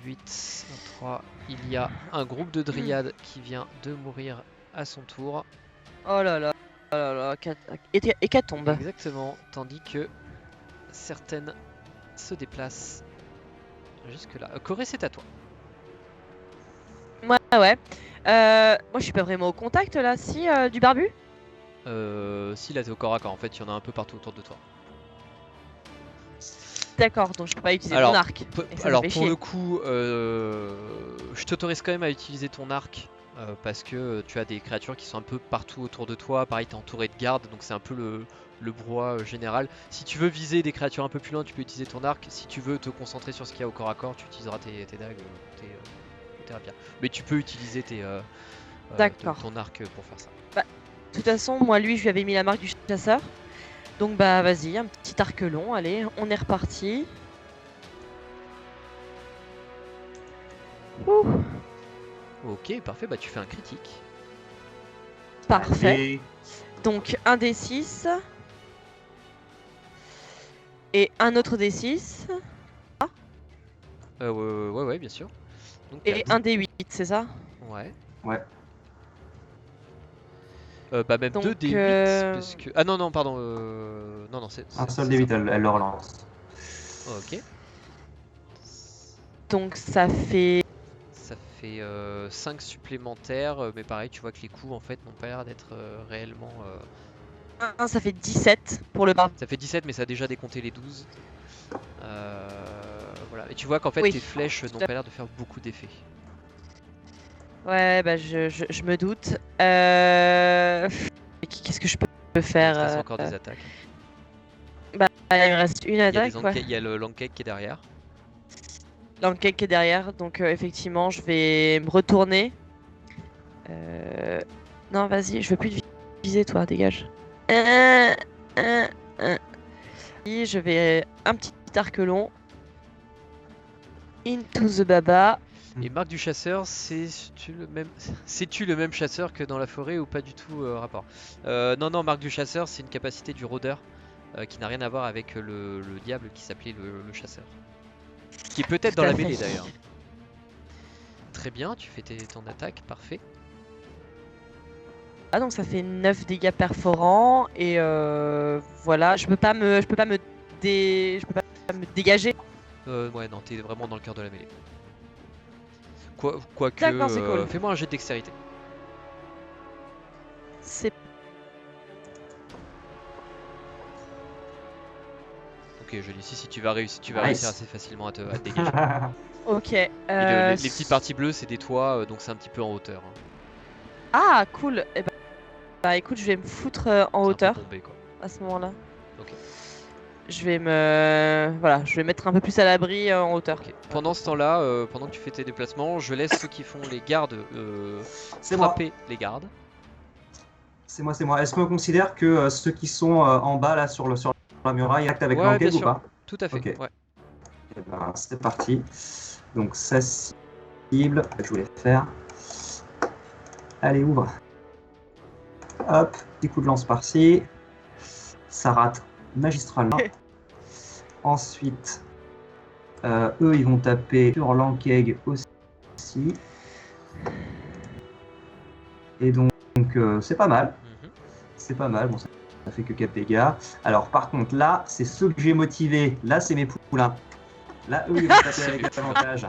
8, 3. Il y a un groupe de dryades qui vient de mourir à son tour. Oh là là, oh là là, hécatombe. Exactement, tandis que certaines se déplacent jusque là. Corée, c'est à toi. Ouais. Moi, je suis pas vraiment au contact là, si, du barbu. Si là t'es au corps à corps, en fait il y en a un peu partout autour de toi. D'accord, donc je peux pas utiliser Alors, mon arc. Et ça me Alors fait pour chier. le coup, je t'autorise quand même à utiliser ton arc parce que tu as des créatures qui sont un peu partout autour de toi. Pareil, t'es entouré de gardes, donc c'est un peu le brouhaha général. Si tu veux viser des créatures un peu plus loin, tu peux utiliser ton arc. Si tu veux te concentrer sur ce qu'il y a au corps à corps, tu utiliseras tes dagues, tes rapières. Mais tu peux utiliser D'accord. ton arc pour faire ça. De toute façon, moi, lui, je lui avais mis la marque du chasseur. Donc, bah, vas-y, un petit arc long. Allez, on est reparti. Ouh, Ok, parfait, bah tu fais un critique. parfait. Allez. Donc, un D6. Et un autre D6. Ouais, bien sûr. Donc, Et un D8, c'est ça? Ouais. Ouais. Bah même Donc, 2 D8 parce que... Ah non, pardon. Non, c'est... Un seul c'est D8, ça. elle le relance. Ok. Donc, ça fait... Ça fait 5 supplémentaires, mais pareil, tu vois que les coups en fait n'ont pas l'air d'être réellement... ça fait 17 pour le barbu. Ça fait 17, mais ça a déjà décompté les 12. Voilà. Et tu vois qu'en fait Oui. tes flèches n'ont pas l'air de faire beaucoup d'effet. Ouais, bah je me doute. Qu'est-ce que je peux Il faire te reste encore des attaques. Bah, il me reste une Il y a, attaque, ouais. il y a le Lancake qui est derrière. L'enquête qui est derrière, donc effectivement, je vais me retourner. Non, vas-y, je veux plus te viser, toi, dégage. Et je vais un petit arc long. Into the baba. Et Marc du chasseur, c'est-tu le même chasseur que dans la forêt ou pas du tout rapport? Non, Marc du chasseur, c'est une capacité du rôdeur qui n'a rien à voir avec le diable qui s'appelait le chasseur. Qui est peut-être Tout dans à la fait. mêlée d'ailleurs. Très bien, tu fais ton attaque, parfait. Ah, donc ça fait 9 dégâts perforants et voilà, je peux pas me dégager. Ouais, non, t'es vraiment dans le cœur de la mêlée. Quoique, D'accord, c'est cool. fais-moi un jet de dextérité. C'est Ok, joli. Si tu vas réussir, Nice. réussir assez facilement à te dégager. ok. Et les petites parties bleues, c'est des toits, donc c'est un petit peu en hauteur. Hein. Ah, cool. Eh ben, bah écoute, je vais me foutre en C'est un peu hauteur bombé, quoi. à ce moment-là. Ok. Je vais je vais mettre un peu plus à l'abri en hauteur. Ok. Pendant ce temps-là, pendant que tu fais tes déplacements, je laisse ceux qui font les gardes C'est moi. frapper les gardes. C'est moi. Est-ce qu'on considère que ceux qui sont en bas là sur la muraille actent avec Ouais, l'enquête bien ou sûr. pas? Tout à fait. Ok. Ouais. Eh ben, c'est parti. Donc ça cible, je voulais faire. Allez, ouvre. Hop, petit coup de lance par-ci. Ça rate magistralement. Ensuite, eux, ils vont taper sur l'Ankeg aussi. Et donc c'est pas mal. Mhm. C'est pas mal. Bon, ça fait que 4 dégâts. Alors, par contre, là, c'est ceux que j'ai motivés. Là, c'est mes poulains. Là, eux, ils vont taper avec avantage.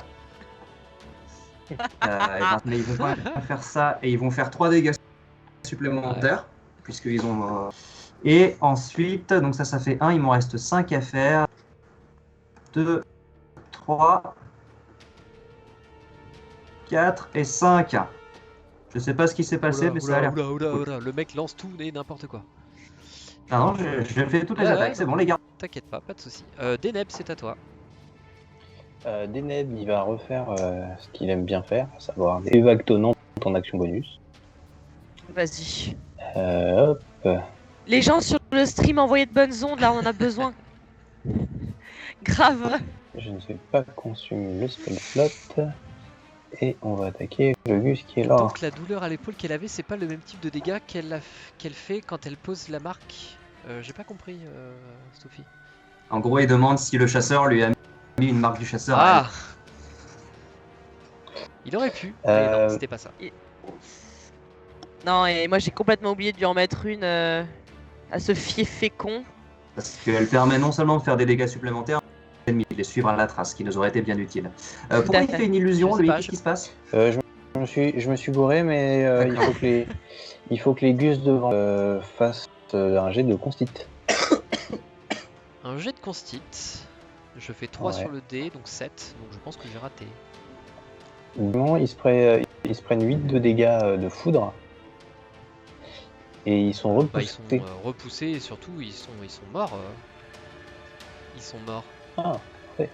Mais ils vont pas faire ça et ils vont faire 3 dégâts supplémentaires. Puisqu'ils ont. Et ensuite, donc ça fait 1. Il m'en reste 5 à faire. 2, 3, 4 et 5. Je sais pas ce qui s'est passé, mais ça a l'air. Oula, le mec lance tout et n'importe quoi. Ah non, je fais toutes les Ouais, attaques, c'est bon, les gars. T'inquiète pas de soucis. Deneb, c'est à toi. Deneb, il va refaire ce qu'il aime bien faire, à savoir des vagues tonnantes en action bonus. Vas-y. Hop. Les gens sur le stream, envoyez de bonnes ondes, là on en a besoin. Grave. Je ne vais pas consumer le spell slot. Et on va attaquer le Gus qui est là. Donc la douleur à l'épaule qu'elle avait, c'est pas le même type de dégâts qu'elle fait quand elle pose la marque. J'ai pas compris, Sophie. En gros, il demande si le chasseur lui a mis une marque du chasseur. Ah, il aurait pu, mais non, c'était pas ça. Non, et moi j'ai complètement oublié de lui en mettre une à ce fiefé con. Parce qu'elle permet non seulement de faire des dégâts supplémentaires, mais de les suivre à la trace, ce qui nous aurait été bien utile. Pourquoi il fait. fait une illusion, Je sais lui? pas, Qu'est-ce qui se passe? Je me suis gouré, mais il faut que les Gus devant fassent un jet de constit. Un jet de constit. Je fais 3 Ouais. sur le dé, donc 7, donc je pense que j'ai raté. Vraiment, ils se prennent 8 de dégâts de foudre. Et ils sont repoussés. Bah, ils sont repoussés et surtout ils sont morts. Ils sont morts.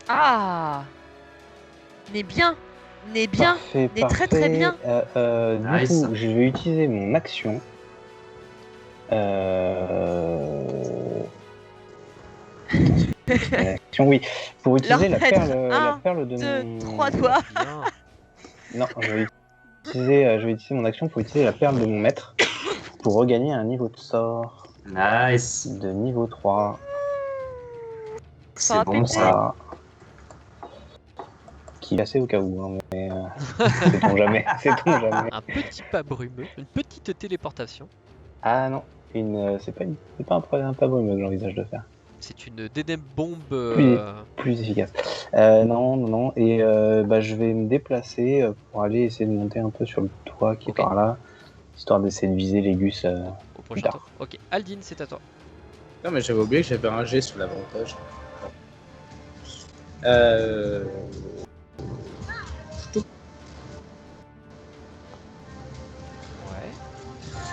Ah. N'est bien. Parfait, mais très, très bien. Nice. Du coup, je vais utiliser mon action. Action, oui. Pour utiliser la perle de 2, mon... 3 doigts. Bien. Non, je vais utiliser mon action pour utiliser la perle de mon maître pour regagner un niveau de sort Nice. de niveau 3. Ça va C'est bon péter. ça. Qui est assez au cas où, hein, mais sait-on jamais. Sait-on jamais. Un petit pas brumeux, une petite téléportation. Ah non, c'est pas un pas brumeux que j'envisage de faire. C'est une Deneb bombe. Plus efficace. Non. Et je vais me déplacer pour aller essayer de monter un peu sur le toit qui est par là, histoire d'essayer de viser les Gus. Au prochain tard. tour. Ok, Aldine, c'est à toi. Non, mais j'avais oublié que j'avais un G sous l'avantage. Euh... Ouais.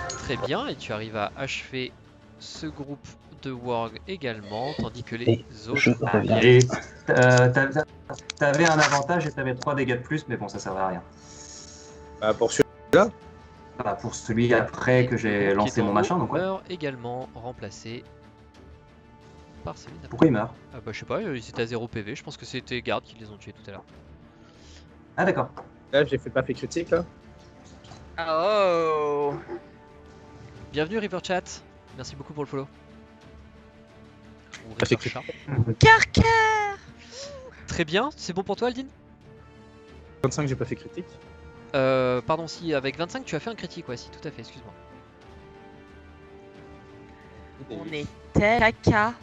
Très bien, et tu arrives à achever ce groupe de Warg également, tandis que les Et autres... je reviens. Et t'avais un avantage et t'avais 3 dégâts de plus, mais bon, ça servait à rien. Bah, pour celui-là, Bah, pour celui après que le j'ai groupe qui lancé est en mon haut machin, donc ouais. meurt également, remplacé par celui d'après. Pourquoi il meurt? Ah bah je sais pas, ils étaient à 0 PV, je pense que c'était gardes qui les ont tués tout à l'heure. Ah d'accord. là, j'ai pas fait critique, là. Oh. Bienvenue Riverchat, merci beaucoup pour le follow. Ou Ça fait Riverchat. Carker. Très bien, c'est bon pour toi Aldine? 25, j'ai pas fait critique. Pardon, si avec 25 tu as fait un critique, ouais, si, tout à fait, excuse-moi. On était caca.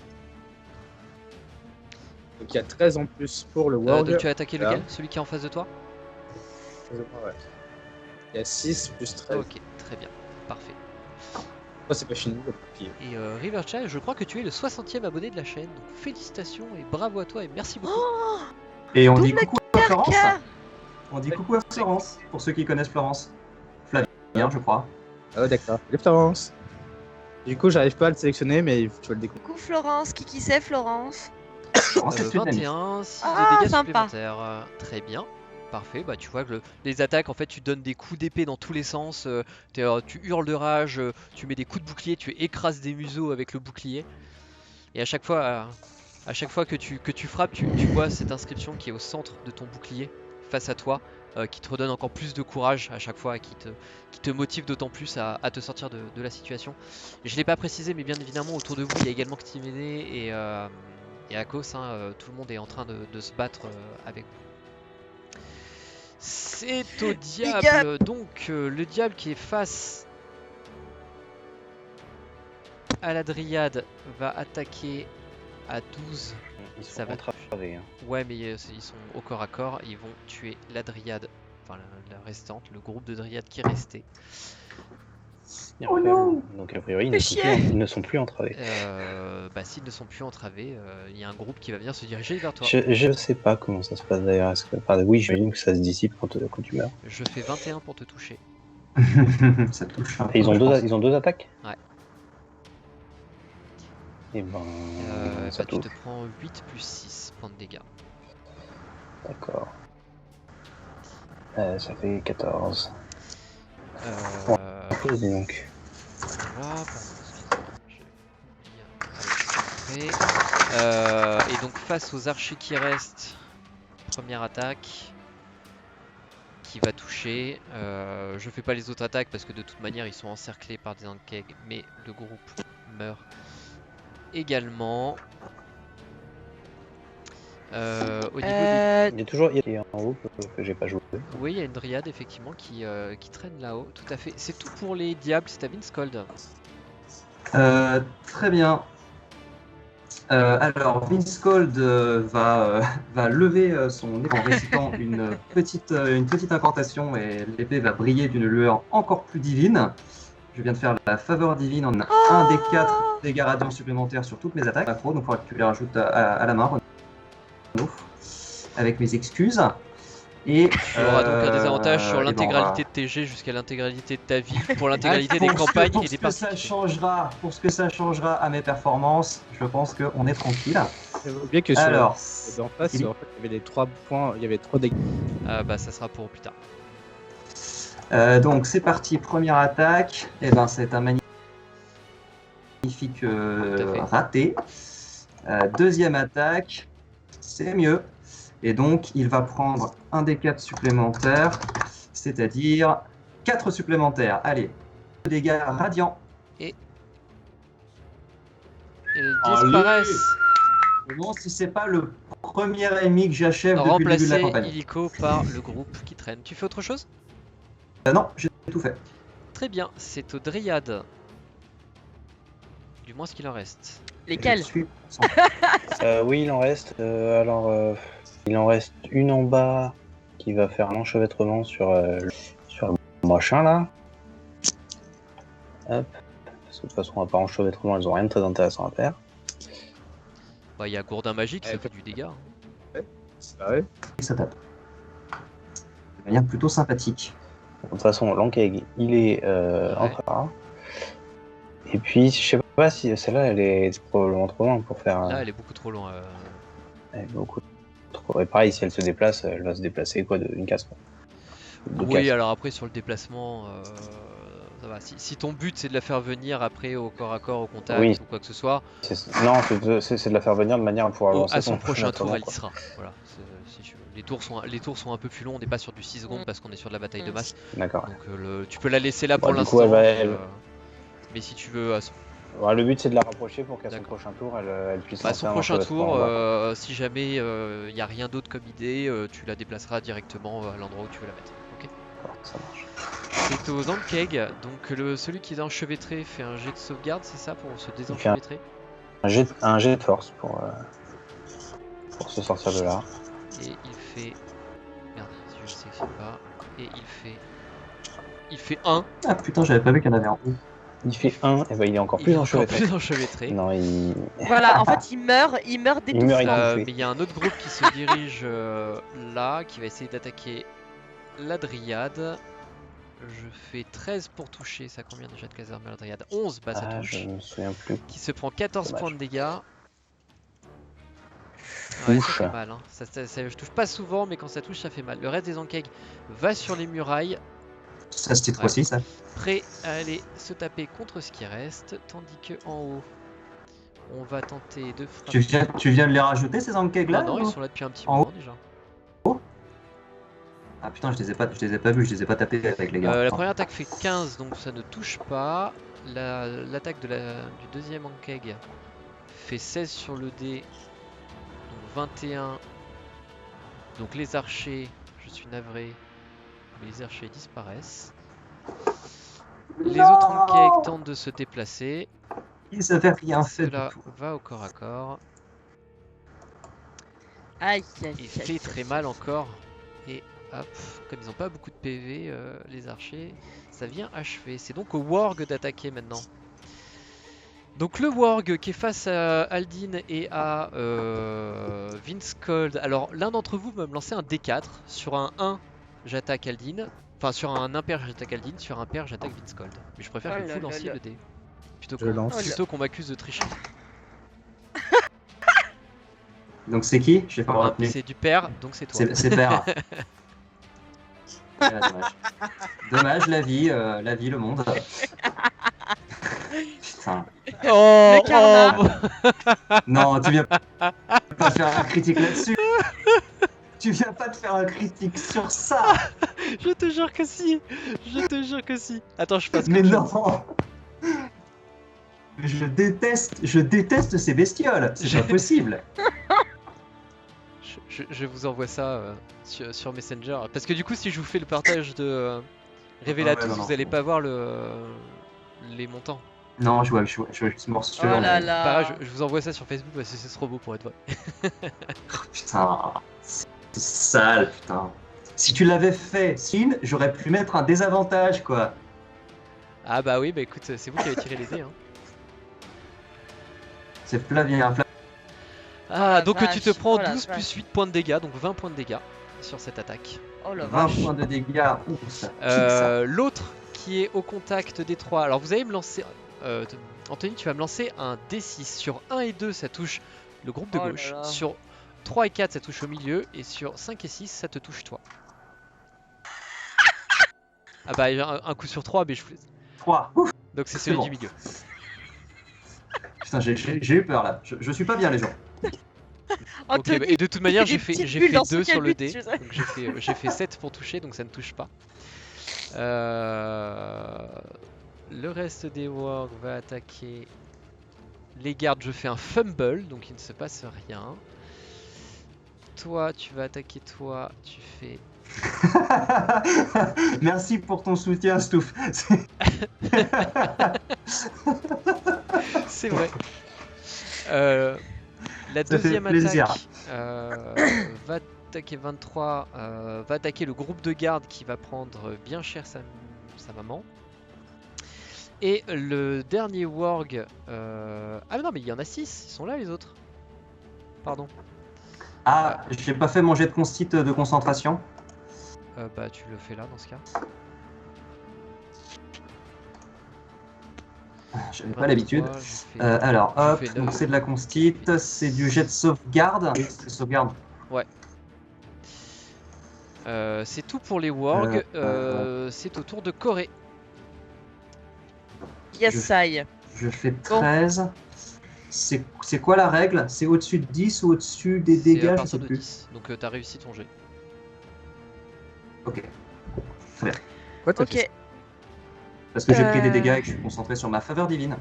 Donc, il y a 13 en plus pour le Donc Warg. tu as attaqué Là. lequel? Celui qui est en face de toi? Ouais. Il y a 6 plus 13. Ok, très bien, parfait. Oh, c'est pas fini, le bouclier. Et Riverchat, je crois que tu es le 60e abonné de la chaîne, donc félicitations et bravo à toi et merci beaucoup. Oh. Et on dit Double coucou à Florence. Carker. On dit coucou à Florence, pour ceux qui connaissent Florence. Flavien, je crois. Oh, d'accord. Salut Florence. Du coup, j'arrive pas à le sélectionner, mais tu vas le découvrir. Coucou Florence, qui c'est Florence? Florence, c'est une amie. 21, 6 Ah, de dégâts sympa. supplémentaires. Très bien. Parfait, bah tu vois que les attaques, en fait, tu donnes des coups d'épée dans tous les sens, tu hurles de rage, tu mets des coups de bouclier, tu écrases des museaux avec le bouclier. Et à chaque fois que tu frappes, tu vois cette inscription qui est au centre de ton bouclier, face à toi, qui te redonne encore plus de courage à chaque fois, et qui te motive d'autant plus à te sortir de la situation. Et je ne l'ai pas précisé, mais bien évidemment, autour de vous, il y a également Ktimene et Akos, hein, tout le monde est en train de se battre avec vous. C'est au diable, donc le diable qui est face à la dryade va attaquer à 12. Ils Ça sont va. entravés. Hein. Ouais, mais ils sont au corps à corps, ils vont tuer la dryade, enfin la restante, le groupe de dryades qui est resté. Oh non. Donc a priori, Fais chier. ils ne sont plus entravés. Bah s'ils ne sont plus entravés, il y a un groupe qui va venir se diriger vers toi. Je sais pas comment ça se passe d'ailleurs. Oui, j'imagine que ça se dissipe quand tu meurs. Je fais 21 pour te toucher. Ça touche un Et peu, je pense. ils ont deux attaques. Ouais. Et ben, ça Bah, tu touche. te prends 8 plus 6 points de dégâts. D'accord. Ça fait 14. Dis donc. Voilà, pardon, excusez-moi, j'ai oublié. Allez, et donc face aux archers qui restent, première attaque qui va toucher. Je fais pas les autres attaques parce que de toute manière ils sont encerclés par des Ankeg, mais le groupe meurt également. Au niveau des... Il y a en haut que j'ai pas joué. Oui, il y a une dryade effectivement qui traîne là-haut, tout à fait. C'est tout pour les diables, c'est à Vinskold. Très bien. Alors, Vinskold va lever son épée en récitant une petite incantation et l'épée va briller d'une lueur encore plus divine. Je viens de faire la faveur divine en un des 4 dégâts radiants supplémentaires sur toutes mes attaques. Donc il faudra que tu les rajoutes à la main, Renaud, avec mes excuses. Et Tu auras donc un désavantage sur et l'intégralité de tes jets jusqu'à l'intégralité de ta vie, pour l'intégralité des campagnes et des parties. Pour ce que ça changera à mes performances, je pense qu'on est tranquille. J'avais oublié que sur Alors, en face, oui. en fait, il y avait les 3 points, il y avait 3 dégâts. Bah ça sera pour plus tard. Donc c'est parti, première attaque. Et ben c'est un magnifique raté. Deuxième attaque, c'est mieux. Et donc il va prendre un des 4 supplémentaires, c'est-à-dire 4 supplémentaires. Allez, dégâts radiants. Et ils disparaissent. Je me demande si c'est pas le premier ennemi que j'achève depuis le début de la Remplacé campagne. illico par le groupe qui traîne. Tu fais autre chose? Non, j'ai tout fait. Très bien, c'est aux dryades. Du moins ce qu'il en reste. Lesquels? Je suis- Oui, il en reste. Il en reste une en bas qui va faire l'enchevêtrement sur le machin là. Hop. Parce que de toute façon, à part enchevêtrement, elles ont rien de très intéressant à faire. Bah il y a gourdin magique, ça Ouais, fait du dégât. Hein. Ouais. Et ça tape. De manière plutôt sympathique. De toute façon, l'Ankeg, il est en prépa. Et puis, je sais pas si celle-là, elle est probablement trop loin pour faire. Là, elle est beaucoup trop loin. Elle est beaucoup trop. Et pareil, si elle se déplace, elle va se déplacer quoi, d'une case. Quoi. Oui, alors après, sur le déplacement, ça va. Si ton but c'est de la faire venir après au corps à corps, au contact ou quoi que ce soit, Non, c'est de la faire venir de manière à pouvoir lancer à son son prochain tour, elle y quoi. sera. Voilà, si tu veux. Les tours sont un peu plus longs, on n'est pas sur du 6 secondes parce qu'on est sur de la bataille de masse. D'accord. Donc tu peux la laisser là pour du l'instant. coup, Mais si tu veux. Le but c'est de la rapprocher pour qu'à son prochain tour, elle puisse lancer son prochain tour, si jamais il n'y a rien d'autre comme idée, tu la déplaceras directement à l'endroit où tu veux la mettre. Ok. Ça marche. C'est aux Ankeg, donc celui qui est enchevêtré fait un jet de sauvegarde, c'est ça, pour se désenchevêtrer? Un jet de force pour se sortir de là. Et il fait... Merde, je ne sélectionne pas. Et il fait 1. Ah putain, j'avais pas vu qu'il y en avait un. Il fait 1, et ben il est encore plus enchevêtré. Non, Voilà, en fait il meurt d'étouffement. Mais il y a un autre groupe qui se dirige là, qui va essayer d'attaquer la Dryade. Je fais 13 pour toucher, ça combien déjà de cases armées à la Dryade? 11, bah ça touche. Je me souviens plus. Qui se prend 14 points de dégâts. Ouais, ça fait mal, hein. Je touche pas souvent, mais quand ça touche, ça fait mal. Le reste des Ankeg va sur les murailles. Ça, c'était cette fois-ci, ça. Prêt à aller se taper contre ce qui reste, tandis que en haut, on va tenter de frapper. Tu viens de les rajouter, ces Ankeg là? Non, ils sont là depuis un petit moment déjà. Ah putain, je les ai pas vus, je les ai pas tapés avec les gars. La première attaque fait 15, donc ça ne touche pas. L'attaque du deuxième Ankeg fait 16 sur le dé, donc 21. Donc les archers, je suis navré, mais les archers disparaissent. Les autres Ankeg tentent de se déplacer. Ils avaient rien fait. Cela va au corps à corps. Aïe, Il fait très mal encore. Et hop, comme ils n'ont pas beaucoup de PV, les archers, ça vient achever. C'est donc au Warg d'attaquer maintenant. Donc le Warg qui est face à Aldin et à Vince Cold. Alors l'un d'entre vous va me lancer un D4. Sur un 1, j'attaque Aldin. Enfin sur un impair, j'attaque Aldin. Sur un pair, j'attaque Vince Cold. Mais je préfère que vous lanciez le dé. Plutôt qu'on m'accuse de tricher. Donc c'est qui? Je sais pas retenu. C'est du père, donc c'est toi. C'est père. Dommage. Dommage, la vie, le monde. Putain. Oh, le karma. Non, tu viens pas faire un critique là-dessus. Tu viens pas de faire un critique sur ça. Je te jure que si. Je te jure que si. Attends, je passe. Mais non. Je déteste ces bestioles. C'est pas possible. Je vous envoie ça sur Messenger. Parce que du coup, si je vous fais le partage de Révélatus, vous allez pas voir les montants. Non, je vois juste morceau. Oh là là. Je vous envoie ça sur Facebook parce que c'est trop beau pour être vrai. Oh, putain, c'est sale, putain. Si tu l'avais fait, Sin, j'aurais pu mettre un désavantage, quoi. Ah bah oui, bah écoute, c'est vous qui avez tiré les dés. Hein. C'est Flavien. Ah, donc vache. tu te prends 12 vache. plus 8 points de dégâts, donc 20 points de dégâts sur cette attaque. Oh la 20 vache. points de dégâts. Ouh, ça pique, ça. L'autre qui est au contact des 3. Alors vous allez me lancer... Anthony, tu vas me lancer un D6. Sur 1 et 2, ça touche le groupe de Oh là gauche. là. Sur 3 et 4, ça touche au milieu. Et sur 5 et 6, ça te touche toi. Ah bah un coup sur 3, mais je... 3. Ouf. Donc c'est celui bon. du milieu. Putain, j'ai eu peur là. Je suis pas bien, les gens. Ok, bah, et de toute manière, j'ai fait 2 sur le dé. tu sais. Donc j'ai fait 7 pour toucher, donc ça ne touche pas. Le reste des wargs va attaquer les gardes. Je fais un fumble, donc il ne se passe rien. Toi, tu vas attaquer toi. Tu fais... Merci pour ton soutien, Stouff. C'est vrai. La Ça fait deuxième plaisir. attaque va attaquer 23, va attaquer le groupe de garde qui va prendre bien cher sa maman. Et le dernier warg... Ah mais non, mais il y en a 6, ils sont là les autres. Pardon. Ah, j'ai pas fait mon jet de constit de concentration. Bah tu le fais là dans ce cas. J'avais pas l'habitude. 23, je fais- Alors, je hop, fais donc 9. c'est de la constit, c'est du jet de sauvegarde. C'est sauvegarde. C'est tout pour les wargs. ouais. C'est au tour de Corée. Yes, I. Je fais 13. C'est quoi la règle? C'est au-dessus de 10 ou au-dessus des C'est à dégâts? Je partir sais de plus. 10. Donc t'as réussi ton jet. Ok. Ouais, t'as fait ça. Ok. Parce que j'ai pris des dégâts et que je suis concentré sur ma faveur divine.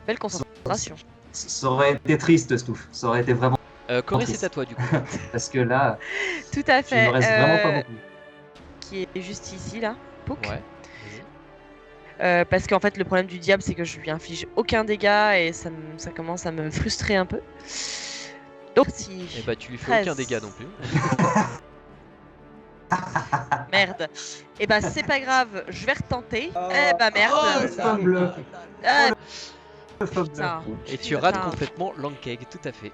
Belle concentration. Ça aurait été triste, Stouff. Ça aurait été vraiment Corée, triste. c'est à toi du coup. Parce que là, Tout à il fait. me reste vraiment pas beaucoup. Qui est juste ici, là. Pouk. Ouais. Parce qu'en fait, le problème du diable, c'est que je lui inflige aucun dégât et ça commence à me frustrer un peu. Donc, si. Et bah tu lui fais 13. aucun dégât non plus. Merde. Et bah, c'est pas grave, je vais retenter. Eh bah, merde. Oh, femme bleue. Ah, Femme bleue. putain. Et tu rates Putain. complètement Lankeg, tout à fait.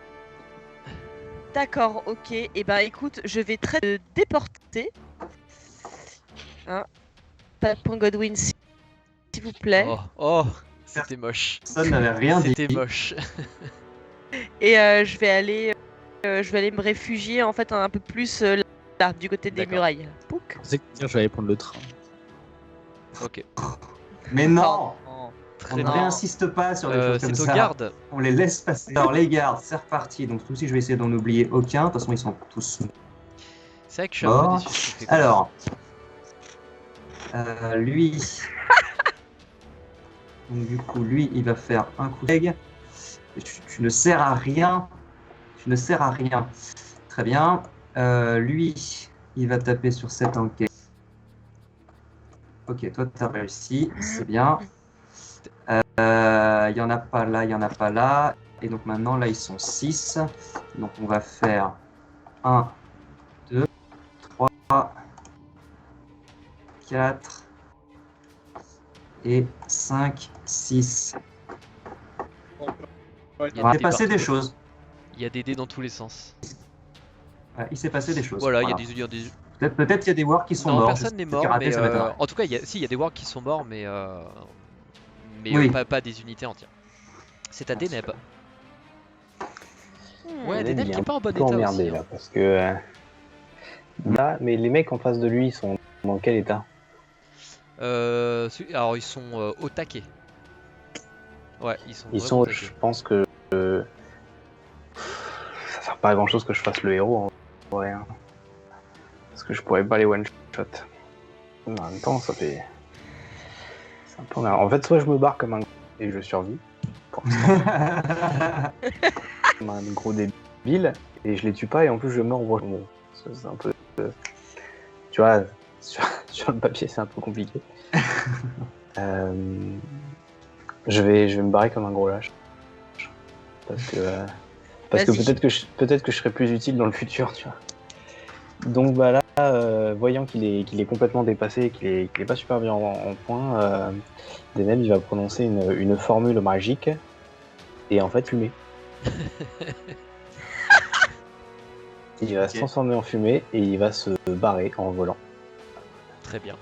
D'accord, ok. Et bah, écoute, je vais très déporter. Hein. Pas de point Godwin, s'il vous plaît. Oh, c'était moche. Personne n'avait rien dit. C'était moche. Et je vais aller me réfugier en fait un peu plus là, du côté des D'accord. murailles. Pouc. Je sais que je vais aller prendre le train. Ok. Mais non, Oh. on ne bien. réinsiste pas sur des choses comme C'est aux ça. gardes. On les laisse passer. Alors les gardes, c'est reparti. Donc tout aussi, je vais essayer d'en oublier aucun. De toute façon, ils sont tous C'est vrai que je suis un peu morts. déçu. de ce que fait Corée. Alors, lui. Donc du coup, lui, il va faire un coup de leg. Tu ne sers à rien. Tu ne sers à rien. Très bien. Lui, il va taper sur cette enquête. Ok, toi, tu as réussi. C'est bien. Il n'y en a pas là, il n'y en a pas là. Et donc maintenant, là, ils sont 6. Donc on va faire 1, 2, 3, 4 et 5, 6. Il y Il a s'est des passé des partout. choses. Il y a des dés dans tous les sens. Ouais, il s'est passé des choses. Voilà, il y a Voilà. des- Peut-être qu'il y a des wargs qui sont Non, morts. personne n'est Peut-être mort, Karaté, mais ça m'étonnerait. en tout cas, il y a des wargs qui sont morts, mais Oui. pas des unités entières. C'est à Deneb. Ouais, Deneb, Deneb il qui est est pas en bon un peu état emmerdé aussi. là hein. parce que là, mais les mecs en face de lui ils sont dans quel état? Alors ils sont au taquet. Ouais, ils sont Ils vraiment sont, au je taquet. pense que ça sert pas à grand chose que je fasse le héros en vrai, hein. Parce que je pourrais pas les one shot. Mais en même temps, ça fait. C'est un peu emmerdant. En fait, soit je me barre comme un et je survis, comme un gros débile, et je les tue pas et en plus je meurs en voie. Bon, c'est un peu. Tu vois, sur le papier c'est un peu compliqué. Je vais me barrer comme un gros lâche. Parce que Vas-y. peut-être que je serai plus utile dans le futur, tu vois. Donc bah là, voyant qu'il est complètement dépassé, qu'il est pas super bien en point, Deneb il va prononcer une formule magique et en fait fumer. Il va se transformer en fumée et il va se barrer en volant. Très bien.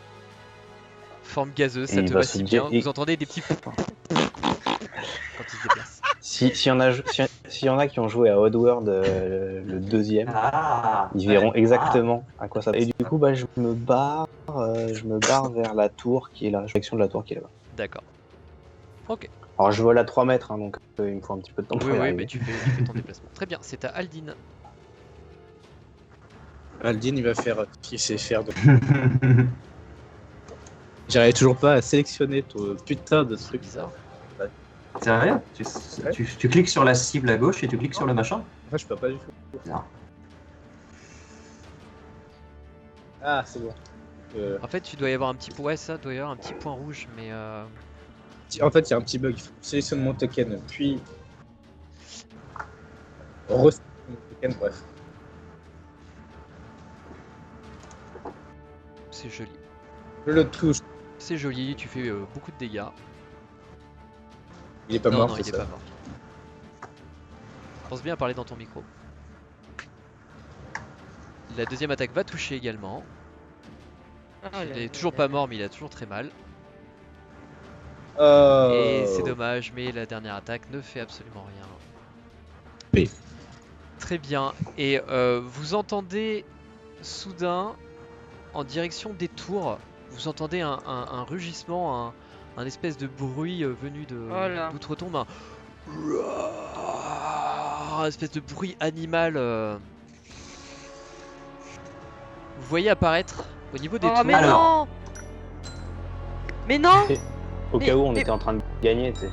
Forme gazeuse, Et ça il te va va se si dire- bien. Vous entendez des petits quand il se déplace. S'il y en a qui ont joué à Oddworld le deuxième, Ah, ils verront exactement à quoi ça. Et du coup, bah, je me barre vers la tour qui est là, la direction de la tour qui est là-bas. D'accord. Ok. Alors je vole à 3 mètres, hein, donc il me faut un petit peu de temps pour Oui, y oui, arriver. mais tu fais ton déplacement. Très bien, c'est à Aldine. Aldin, il va faire ce qu'il sait faire. J'arrive toujours pas à sélectionner ton putain de C'est truc. bizarre. Sérieux tu cliques sur la cible à gauche et tu cliques sur le machin. Moi, je peux pas du tout. Non. Ah, c'est bon. En fait, tu dois y avoir un petit point. Ouais, ça doit y avoir un petit point rouge, mais En fait, il y a un petit bug. Il faut sélectionner mon token, puis resélectionner mon token, bref. c'est joli. Je le touche. C'est joli, tu fais beaucoup de dégâts. Il est pas non, mort, non, c'est il est ça. pas mort. Pense bien à parler dans ton micro. La deuxième attaque va toucher également. Oh Il là est là toujours là pas là. mort, mais il a toujours très mal. Oh. Et c'est dommage, mais la dernière attaque ne fait absolument rien. Oui. Très bien. Et vous entendez soudain, en direction des tours, vous entendez un rugissement, un espèce de bruit venu Oh là. d'outre-tombe. Un espèce de bruit animal. Vous voyez apparaître au niveau des Oh tours. mais Alors. non. Mais non. Au Mais- cas où on mais- était en train de gagner, tu sais.